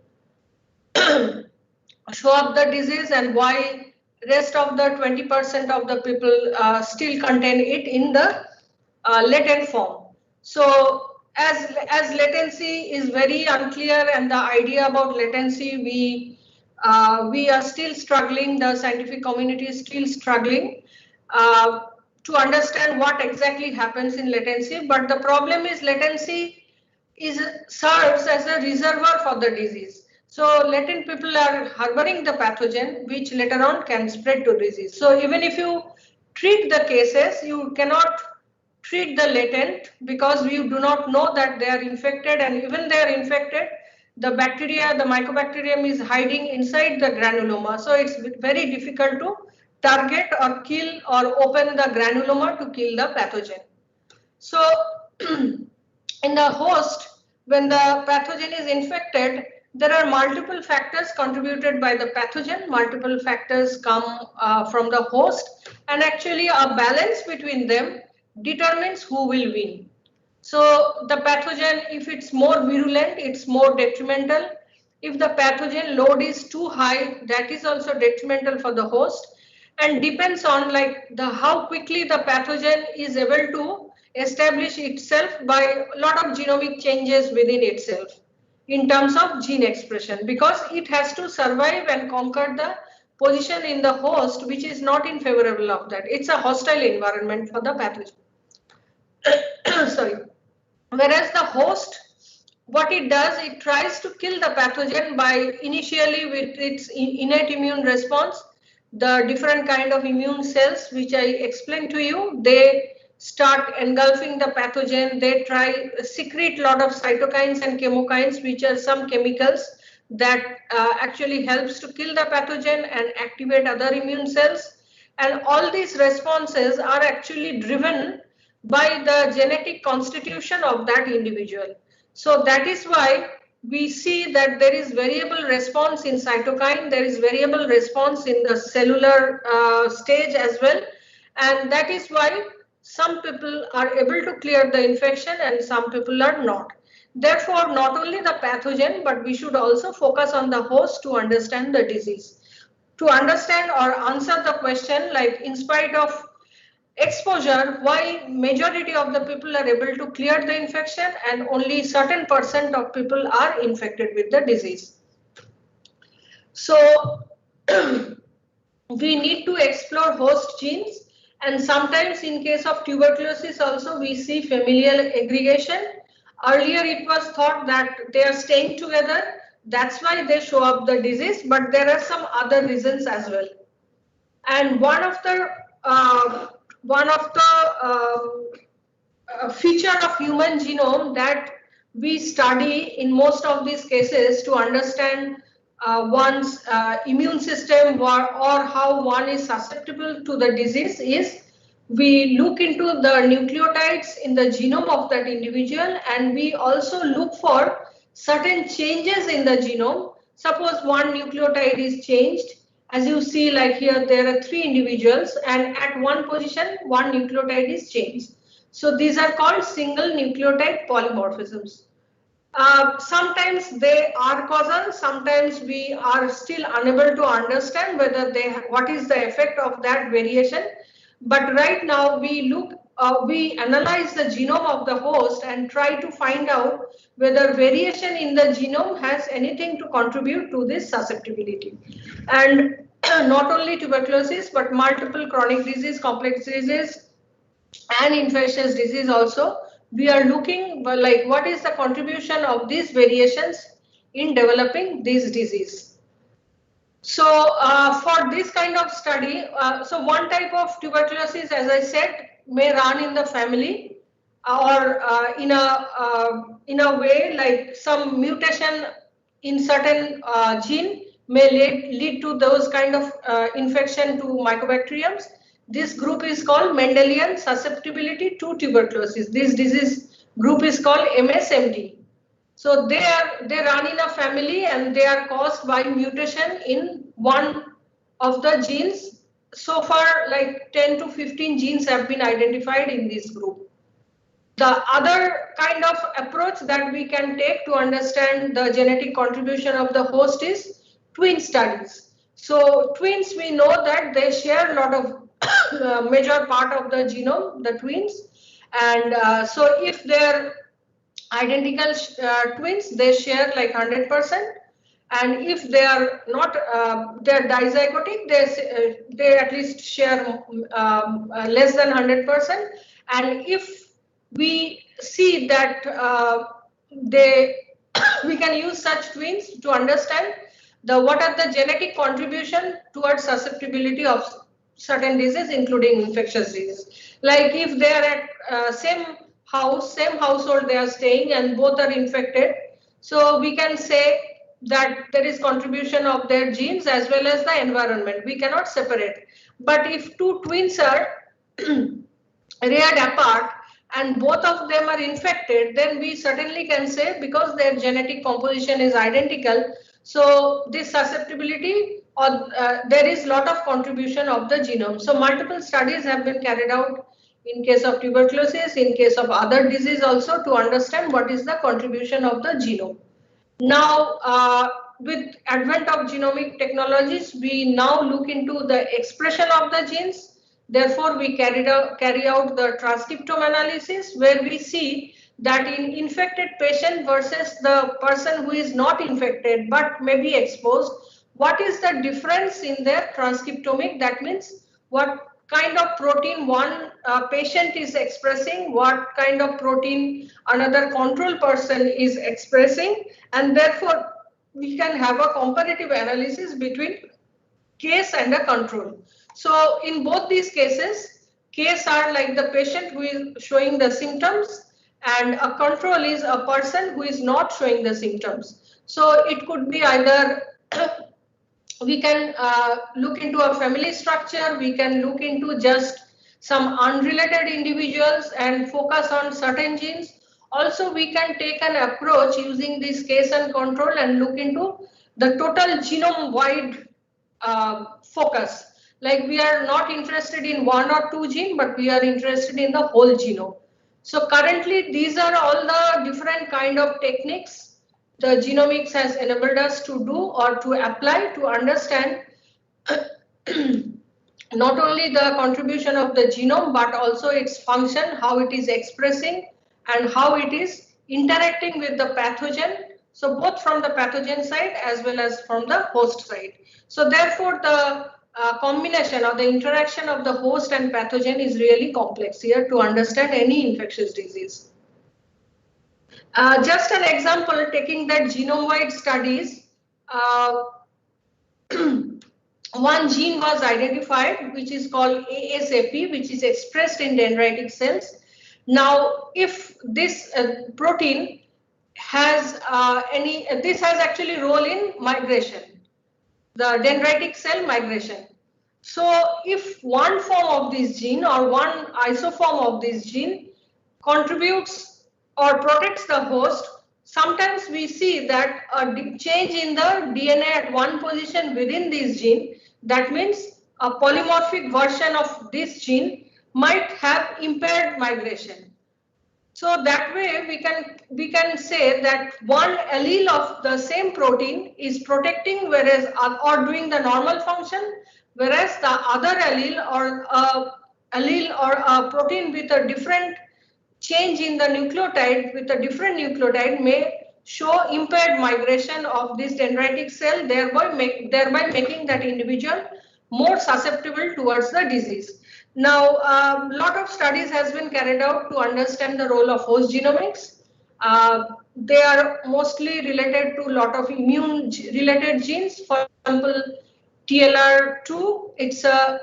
show up the disease and why rest of the 20% of the people still contain it in the latent form. So as latency is very unclear and the idea about latency we are still struggling, the scientific community is still struggling to understand what exactly happens in latency. But the problem is latency serves as a reservoir for the disease. So latent people are harboring the pathogen which later on can spread to disease. So even if you treat the cases, you cannot treat the latent because you do not know that they are infected, and even they are infected, the bacteria, the mycobacterium is hiding inside the granuloma. So it's very difficult to target or kill or open the granuloma to kill the pathogen. So in the host, when the pathogen is infected, there are multiple factors contributed by the pathogen, multiple factors come from the host, and actually a balance between them determines who will win. So the pathogen, if it's more virulent, it's more detrimental. If the pathogen load is too high, that is also detrimental for the host, and depends on like how quickly the pathogen is able to establish itself by a lot of genomic changes within itself in terms of gene expression, because it has to survive and conquer the position in the host which is not in favorable of that. It's a hostile environment for the pathogen. Sorry. Whereas the host, what it does, it tries to kill the pathogen by initially with its innate immune response, the different kind of immune cells which I explained to you, they start engulfing the pathogen. They secrete a lot of cytokines and chemokines, which are some chemicals that actually helps to kill the pathogen and activate other immune cells. And all these responses are actually driven by the genetic constitution of that individual. So that is why we see that there is variable response in cytokine, there is variable response in the cellular stage as well. And that is why some people are able to clear the infection and some people are not. Therefore, not only the pathogen, but we should also focus on the host to understand the disease. To understand or answer the question, like in spite of exposure, why majority of the people are able to clear the infection and only certain % of people are infected with the disease. So we need to explore host genes, and sometimes in case of tuberculosis also we see familial aggregation. Earlier it was thought that they are staying together, that's why they show up the disease, but there are some other reasons as well. And one of the feature of human genome that we study in most of these cases to understand one's immune system or how one is susceptible to the disease is we look into the nucleotides in the genome of that individual, and we also look for certain changes in the genome. Suppose one nucleotide is changed. As you see, like here, there are 3 individuals, and at one position, one nucleotide is changed. So these are called single nucleotide polymorphisms. Sometimes they are causal, sometimes we are still unable to understand whether what is the effect of that variation. But right now we analyze the genome of the host and try to find out whether variation in the genome has anything to contribute to this susceptibility. And not only tuberculosis, but multiple chronic disease, complex disease, and infectious disease also, we are looking like what is the contribution of these variations in developing this disease. So for this kind of study, so one type of tuberculosis, as I said, may run in the family or in a way like some mutation in certain gene may lead to those kind of infection to mycobacteriums. This group is called Mendelian susceptibility to tuberculosis. This disease group is called MSMD. So they run in a family and they are caused by mutation in one of the genes. So far, like 10 to 15 genes have been identified in this group. The other kind of approach that we can take to understand the genetic contribution of the host is twin studies. So twins, we know that they share a lot of major part of the genome, the twins. And so if they're identical twins, they share like 100%. And if they are not, they're dizygotic, they at least share less than 100%. And if we see that we can use such twins to understand what are the genetic contribution towards susceptibility of certain diseases, including infectious disease. Like if they are at same household they are staying and both are infected, so we can say that there is contribution of their genes as well as the environment. We cannot separate. But if two twins are reared apart and both of them are infected, then we certainly can say, because their genetic composition is identical, so this susceptibility, or there is lot of contribution of the genome. So multiple studies have been carried out in case of tuberculosis, in case of other disease also, to understand what is the contribution of the genome. Now, with advent of genomic technologies, we now look into the expression of the genes. Therefore, we carry out the transcriptome analysis, where we see that in infected patient versus the person who is not infected but may be exposed, what is the difference in their transcriptomic? That means what kind of protein one patient is expressing, what kind of protein another control person is expressing, and therefore we can have a comparative analysis between case and a control. So in both these cases, case are like the patient who is showing the symptoms, and a control is a person who is not showing the symptoms. So it could be either we can look into a family structure, we can look into just some unrelated individuals and focus on certain genes. Also, we can take an approach using this case and control and look into the total genome-wide focus. Like we are not interested in one or two genes, but we are interested in the whole genome. So currently, these are all the different kind of techniques the genomics has enabled us to do or to apply to understand not only the contribution of the genome, but also its function, how it is expressing and how it is interacting with the pathogen. So both from the pathogen side as well as from the host side. So therefore, the combination or the interaction of the host and pathogen is really complex here to understand any infectious disease. Just an example, taking that genome-wide studies, one gene was identified, which is called ASAP, which is expressed in dendritic cells. Now, if this protein has this has actually role in migration, the dendritic cell migration. So, if one form of this gene or one isoform of this gene contributes or protects the host, sometimes we see that a change in the DNA at one position within this gene, that means a polymorphic version of this gene might have impaired migration. So that way we can say that one allele of the same protein is protecting, whereas or doing the normal function, whereas the other allele or a protein with a different change in the nucleotide with a different nucleotide may show impaired migration of this dendritic cell, thereby making that individual more susceptible towards the disease. Now, a lot of studies has been carried out to understand the role of host genomics. They are mostly related to a lot of immune-related genes. For example, TLR2, it's a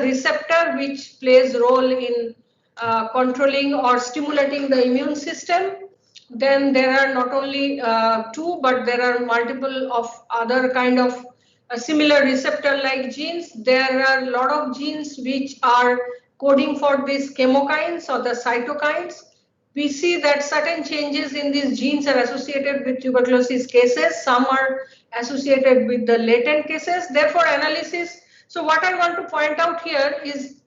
receptor which plays role in controlling or stimulating the immune system. Then there are not only two, but there are multiple of other kind of similar receptor-like genes. There are a lot of genes which are coding for these chemokines or the cytokines. We see that certain changes in these genes are associated with tuberculosis cases. Some are associated with the latent cases. Therefore, analysis. So what I want to point out here is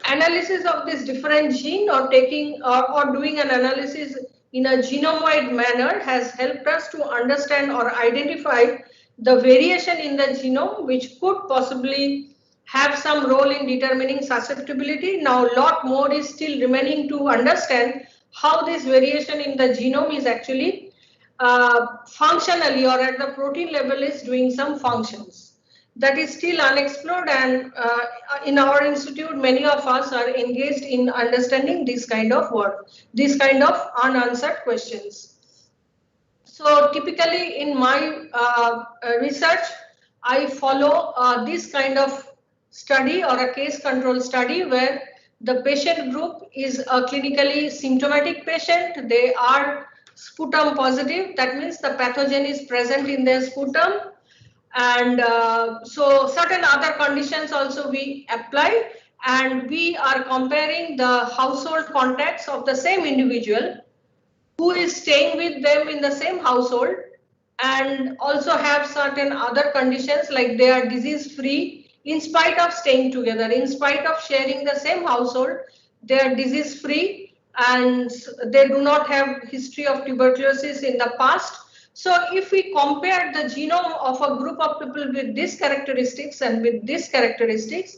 analysis of this different gene or taking or doing an analysis in a genome-wide manner has helped us to understand or identify the variation in the genome which could possibly have some role in determining susceptibility. Now, a lot more is still remaining to understand how this variation in the genome is actually functionally or at the protein level is doing some functions. That is still unexplored, and in our institute, many of us are engaged in understanding this kind of work, this kind of unanswered questions. So typically in my research, I follow this kind of study or a case control study where the patient group is a clinically symptomatic patient. They are sputum positive. That means the pathogen is present in their sputum. And so certain other conditions also we apply, and we are comparing the household contacts of the same individual who is staying with them in the same household and also have certain other conditions like they are disease free in spite of staying together, in spite of sharing the same household, they are disease free and they do not have history of tuberculosis in the past. So if we compare the genome of a group of people with these characteristics and with these characteristics,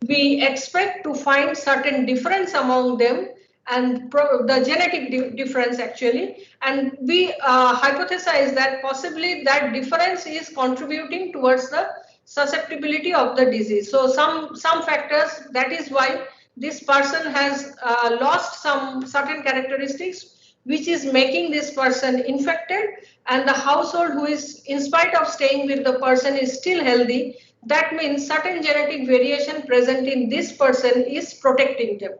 we expect to find certain difference among them and the genetic difference actually, and we hypothesize that possibly that difference is contributing towards the susceptibility of the disease. So some factors, that is why this person has lost some certain characteristics which is making this person infected, and the household who is in spite of staying with the person is still healthy. That means certain genetic variation present in this person is protecting them.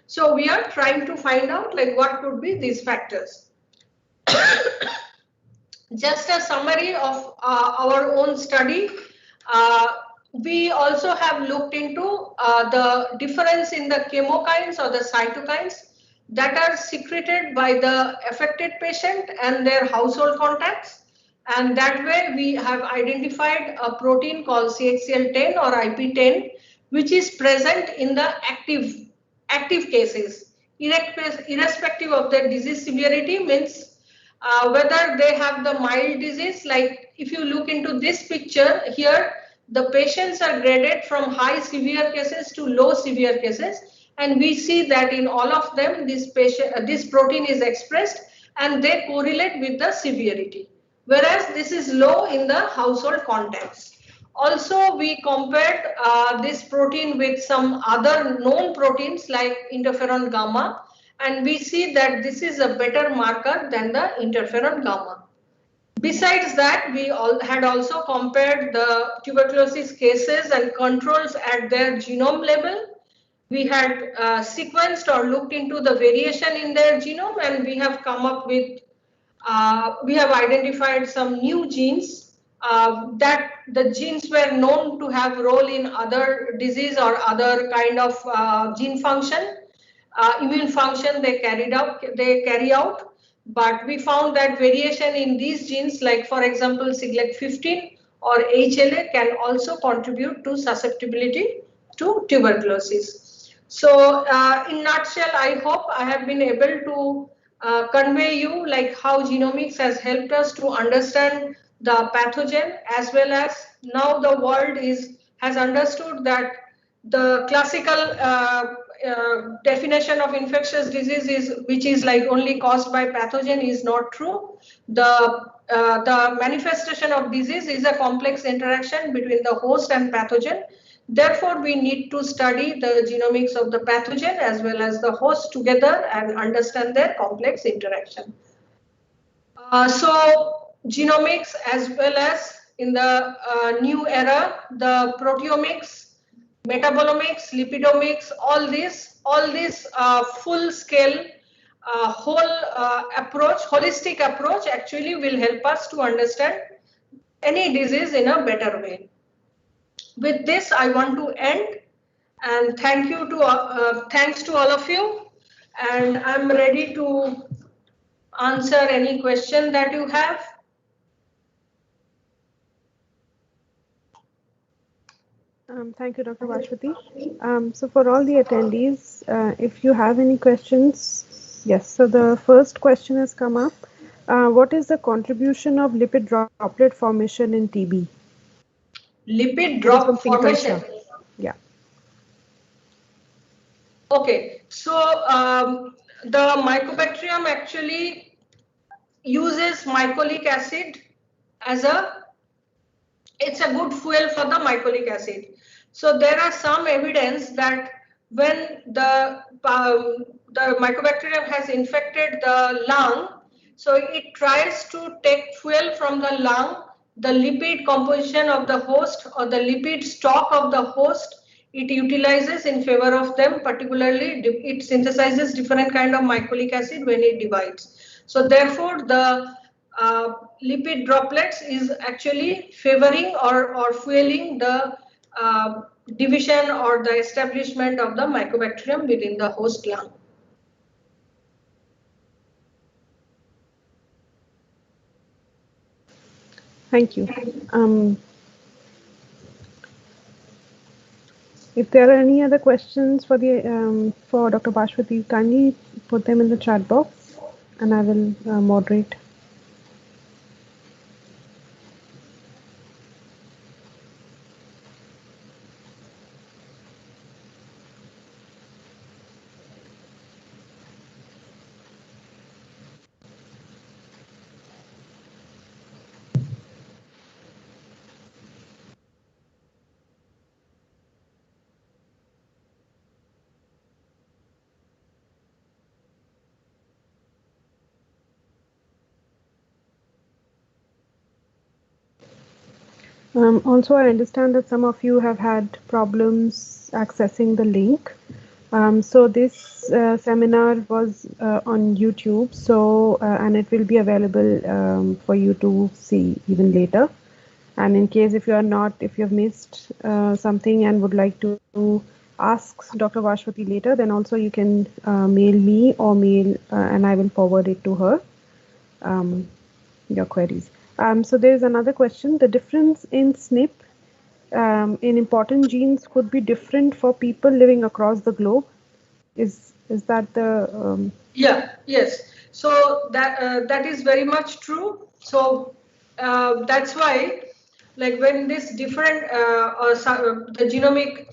So we are trying to find out like what could be these factors. Just a summary of our own study. We also have looked into the difference in the chemokines or the cytokines that are secreted by the affected patient and their household contacts. And that way we have identified a protein called CXCL10 or IP10, which is present in the active cases, irrespective of their disease severity, means whether they have the mild disease. Like if you look into this picture here, the patients are graded from high severe cases to low severe cases, and we see that in all of them this protein is expressed and they correlate with the severity, whereas this is low in the household contacts. Also, we compared this protein with some other known proteins like interferon gamma, and we see that this is a better marker than the interferon gamma. Besides that, we had also compared the tuberculosis cases and controls at their genome level. We had sequenced or looked into the variation in their genome, and we have come up with, we have identified some new genes that the genes were known to have role in other disease or other kind of gene function, immune function they carry out. But we found that variation in these genes, like for example Siglec15 or HLA, can also contribute to susceptibility to tuberculosis. So in nutshell, I hope I have been able to convey you like how genomics has helped us to understand the pathogen, as well as now the world has understood that the classical definition of infectious disease is, which is like only caused by pathogen, is not true. The manifestation of disease is a complex interaction between the host and pathogen. Therefore, we need to study the genomics of the pathogen as well as the host together and understand their complex interaction. So genomics, as well as in the new era, the proteomics, metabolomics, lipidomics, all these full scale holistic approach actually will help us to understand any disease in a better way. With this, I want to end, and thanks to all of you, and I'm ready to answer any question that you have. Thank you, Dr. Bhaswati. So for all the attendees, if you have any questions, Yes, so the first question has come up. What is the contribution of lipid droplet formation in TB? Lipid That is from drop formation. Yeah. Okay, so the Mycobacterium actually uses mycolic acid as it's a good fuel for the mycolic acid. So there are some evidence that when the Mycobacterium has infected the lung, so it tries to take fuel from the lung, the lipid composition of the host or the lipid stock of the host, it utilizes in favor of them. Particularly, it synthesizes different kind of mycolic acid when it divides. So therefore, the lipid droplets is actually favoring or fueling the division or the establishment of the Mycobacterium within the host lung. Thank you. If there are any other questions for the for Dr. Bhaswati, kindly put them in the chat box, and I will moderate. Also, I understand that some of you have had problems accessing the link. So this seminar was on YouTube, so and it will be available for you to see even later. And in case if you have missed something and would like to ask Dr. Bhaswati later, then also you can mail me or mail and I will forward it to her, your queries. So there is another question. The difference in SNP in important genes could be different for people living across the globe. Is that the Yes. So that is very much true. So that's why, like when this different the genomic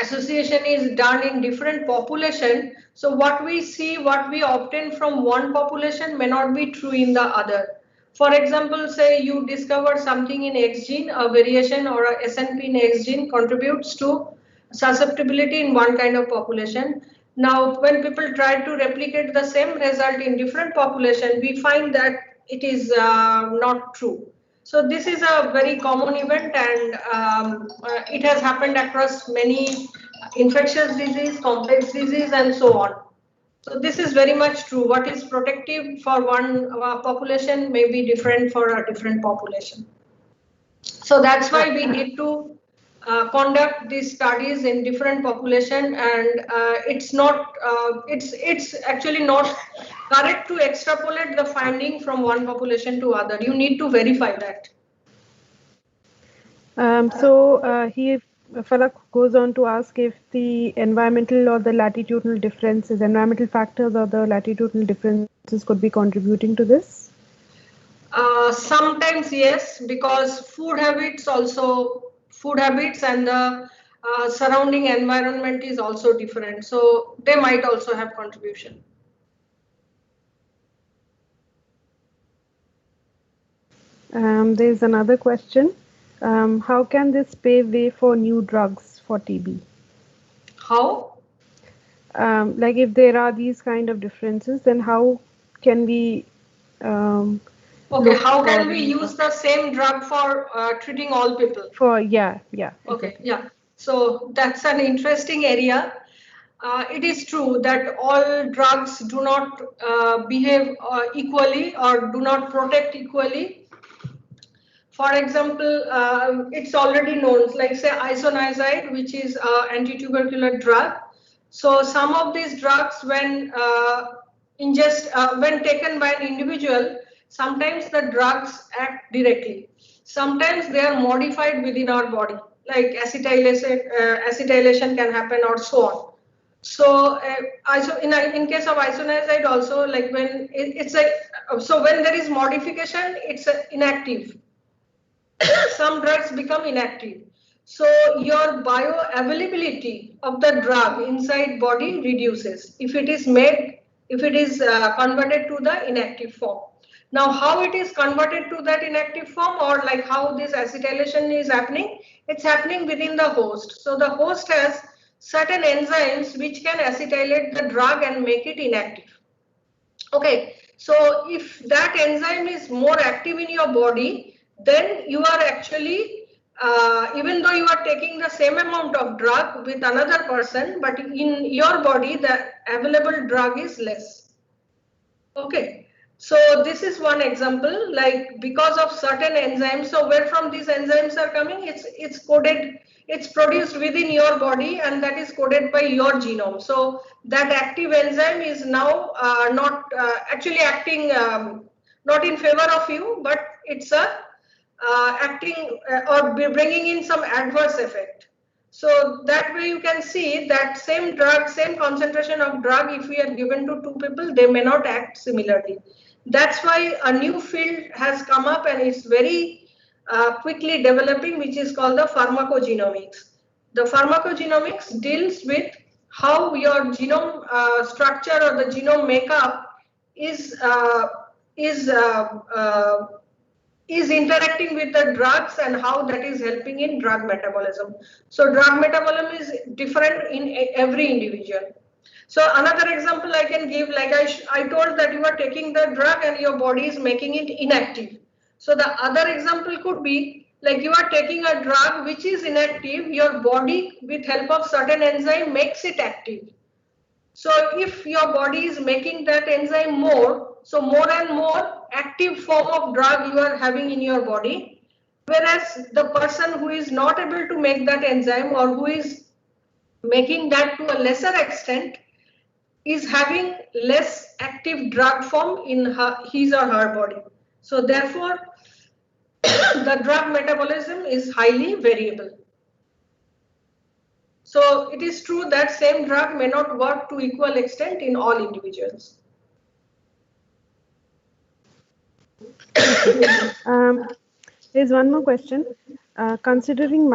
association is done in different population, so what we see, what we obtain from one population may not be true in the other. For example, say you discover something in X gene, a variation or a SNP in X gene contributes to susceptibility in one kind of population. Now, when people try to replicate the same result in different population, we find that it is not true. So this is a very common event, and it has happened across many infectious disease, complex disease, and so on. So this is very much true. What is protective for one population may be different for a different population. So that's why we need to conduct these studies in different population, and it's actually not correct to extrapolate the finding from one population to other. You need to verify that. Falak goes on to ask if the environmental or the latitudinal differences, environmental factors or the latitudinal differences could be contributing to this. Sometimes yes, because food habits and the surrounding environment is also different, so they might also have contribution. There's another question. How can this pave way for new drugs for TB? How? Like if there are these kind of differences, then how can we okay, how can we use the same drug for treating all people? Yeah. Okay, exactly. Yeah. So that's an interesting area. It is true that all drugs do not behave equally or do not protect equally. For example, it's already known, like say isoniazid, which is an anti-tubercular drug. So some of these drugs, when when taken by an individual, sometimes the drugs act directly. Sometimes they are modified within our body, like acetylation can happen or so on. So in case of isoniazide also, like when it's like, so when there is modification, it's inactive. Some drugs become inactive. So your bioavailability of the drug inside body reduces if it is converted to the inactive form. Now, how it is converted to that inactive form, or like how this acetylation is happening, it's happening within the host. So the host has certain enzymes which can acetylate the drug and make it inactive. Okay, so if that enzyme is more active in your body, then you are actually, even though you are taking the same amount of drug with another person, but in your body, the available drug is less. Okay, so this is one example, like because of certain enzymes. So where from these enzymes are coming, it's coded, it's produced within your body, and that is coded by your genome. So that active enzyme is now not actually acting not in favor of you, but it's acting or bringing in some adverse effect. So that way you can see that same drug, same concentration of drug, if we are given to two people, they may not act similarly. That's why a new field has come up, and it's very quickly developing, which is called the pharmacogenomics. The pharmacogenomics deals with how your genome structure or the genome makeup is interacting with the drugs and how that is helping in drug metabolism. So drug metabolism is different in every individual. So another example I can give, like I told that you are taking the drug and your body is making it inactive. So the other example could be like you are taking a drug which is inactive, your body with help of certain enzyme makes it active. So if your body is making that enzyme more, so more and more active form of drug you are having in your body, whereas the person who is not able to make that enzyme or who is making that to a lesser extent is having less active drug form in his or her body. So therefore, the drug metabolism is highly variable. So it is true that same drug may not work to equal extent in all individuals. There's one more question. Considering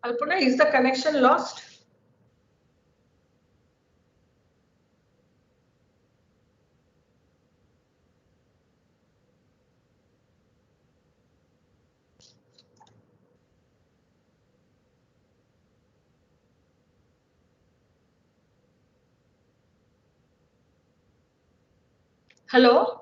Alpana, is the connection lost? Hello?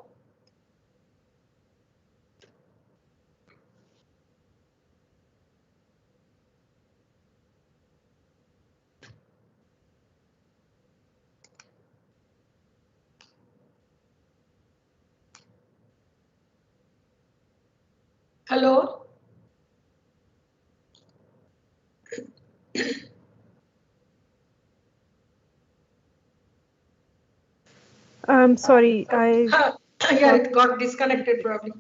Hello? sorry, Yeah, it got disconnected probably.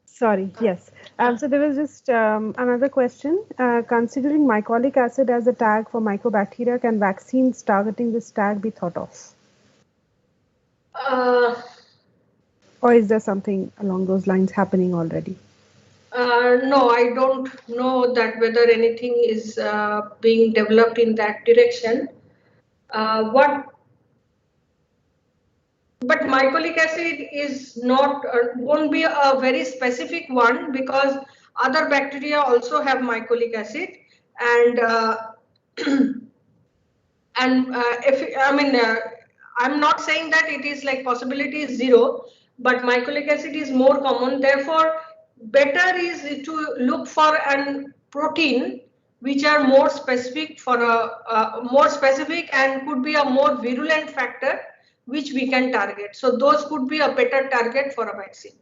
Sorry, yes. So there was just another question. Considering mycolic acid as a tag for mycobacteria, can vaccines targeting this tag be thought of? Or is there something along those lines happening already? No, I don't know that whether anything is being developed in that direction. But mycolic acid is not won't be a very specific one, because other bacteria also have mycolic acid, and I'm not saying that it is like possibility is zero, but mycolic acid is more common. Therefore, better is to look for an protein which are more specific for more specific and could be a more virulent factor which we can target. So those could be a better target for a vaccine.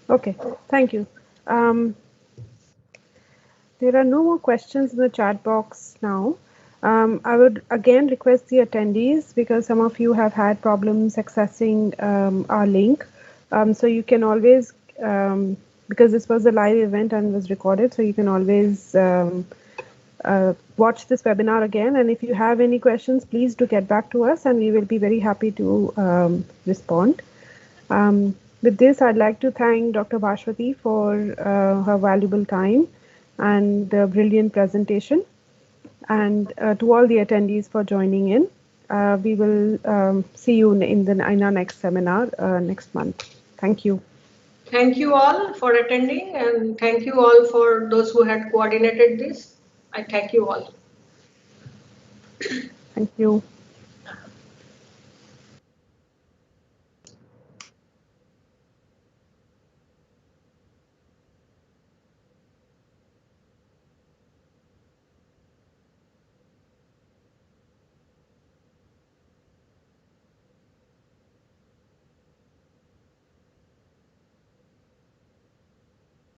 Okay, thank you. There are no more questions in the chat box now. I would again request the attendees, because some of you have had problems accessing our link. So you can always, because this was a live event and was recorded, so you can always watch this webinar again. And if you have any questions, please do get back to us and we will be very happy to respond. With this, I'd like to thank Dr. Bhaswati for her valuable time and the brilliant presentation, and to all the attendees for joining in. We will see you in our next seminar next month. Thank you. Thank you all for attending, and thank you all for those who had coordinated this. I thank you all. Thank you.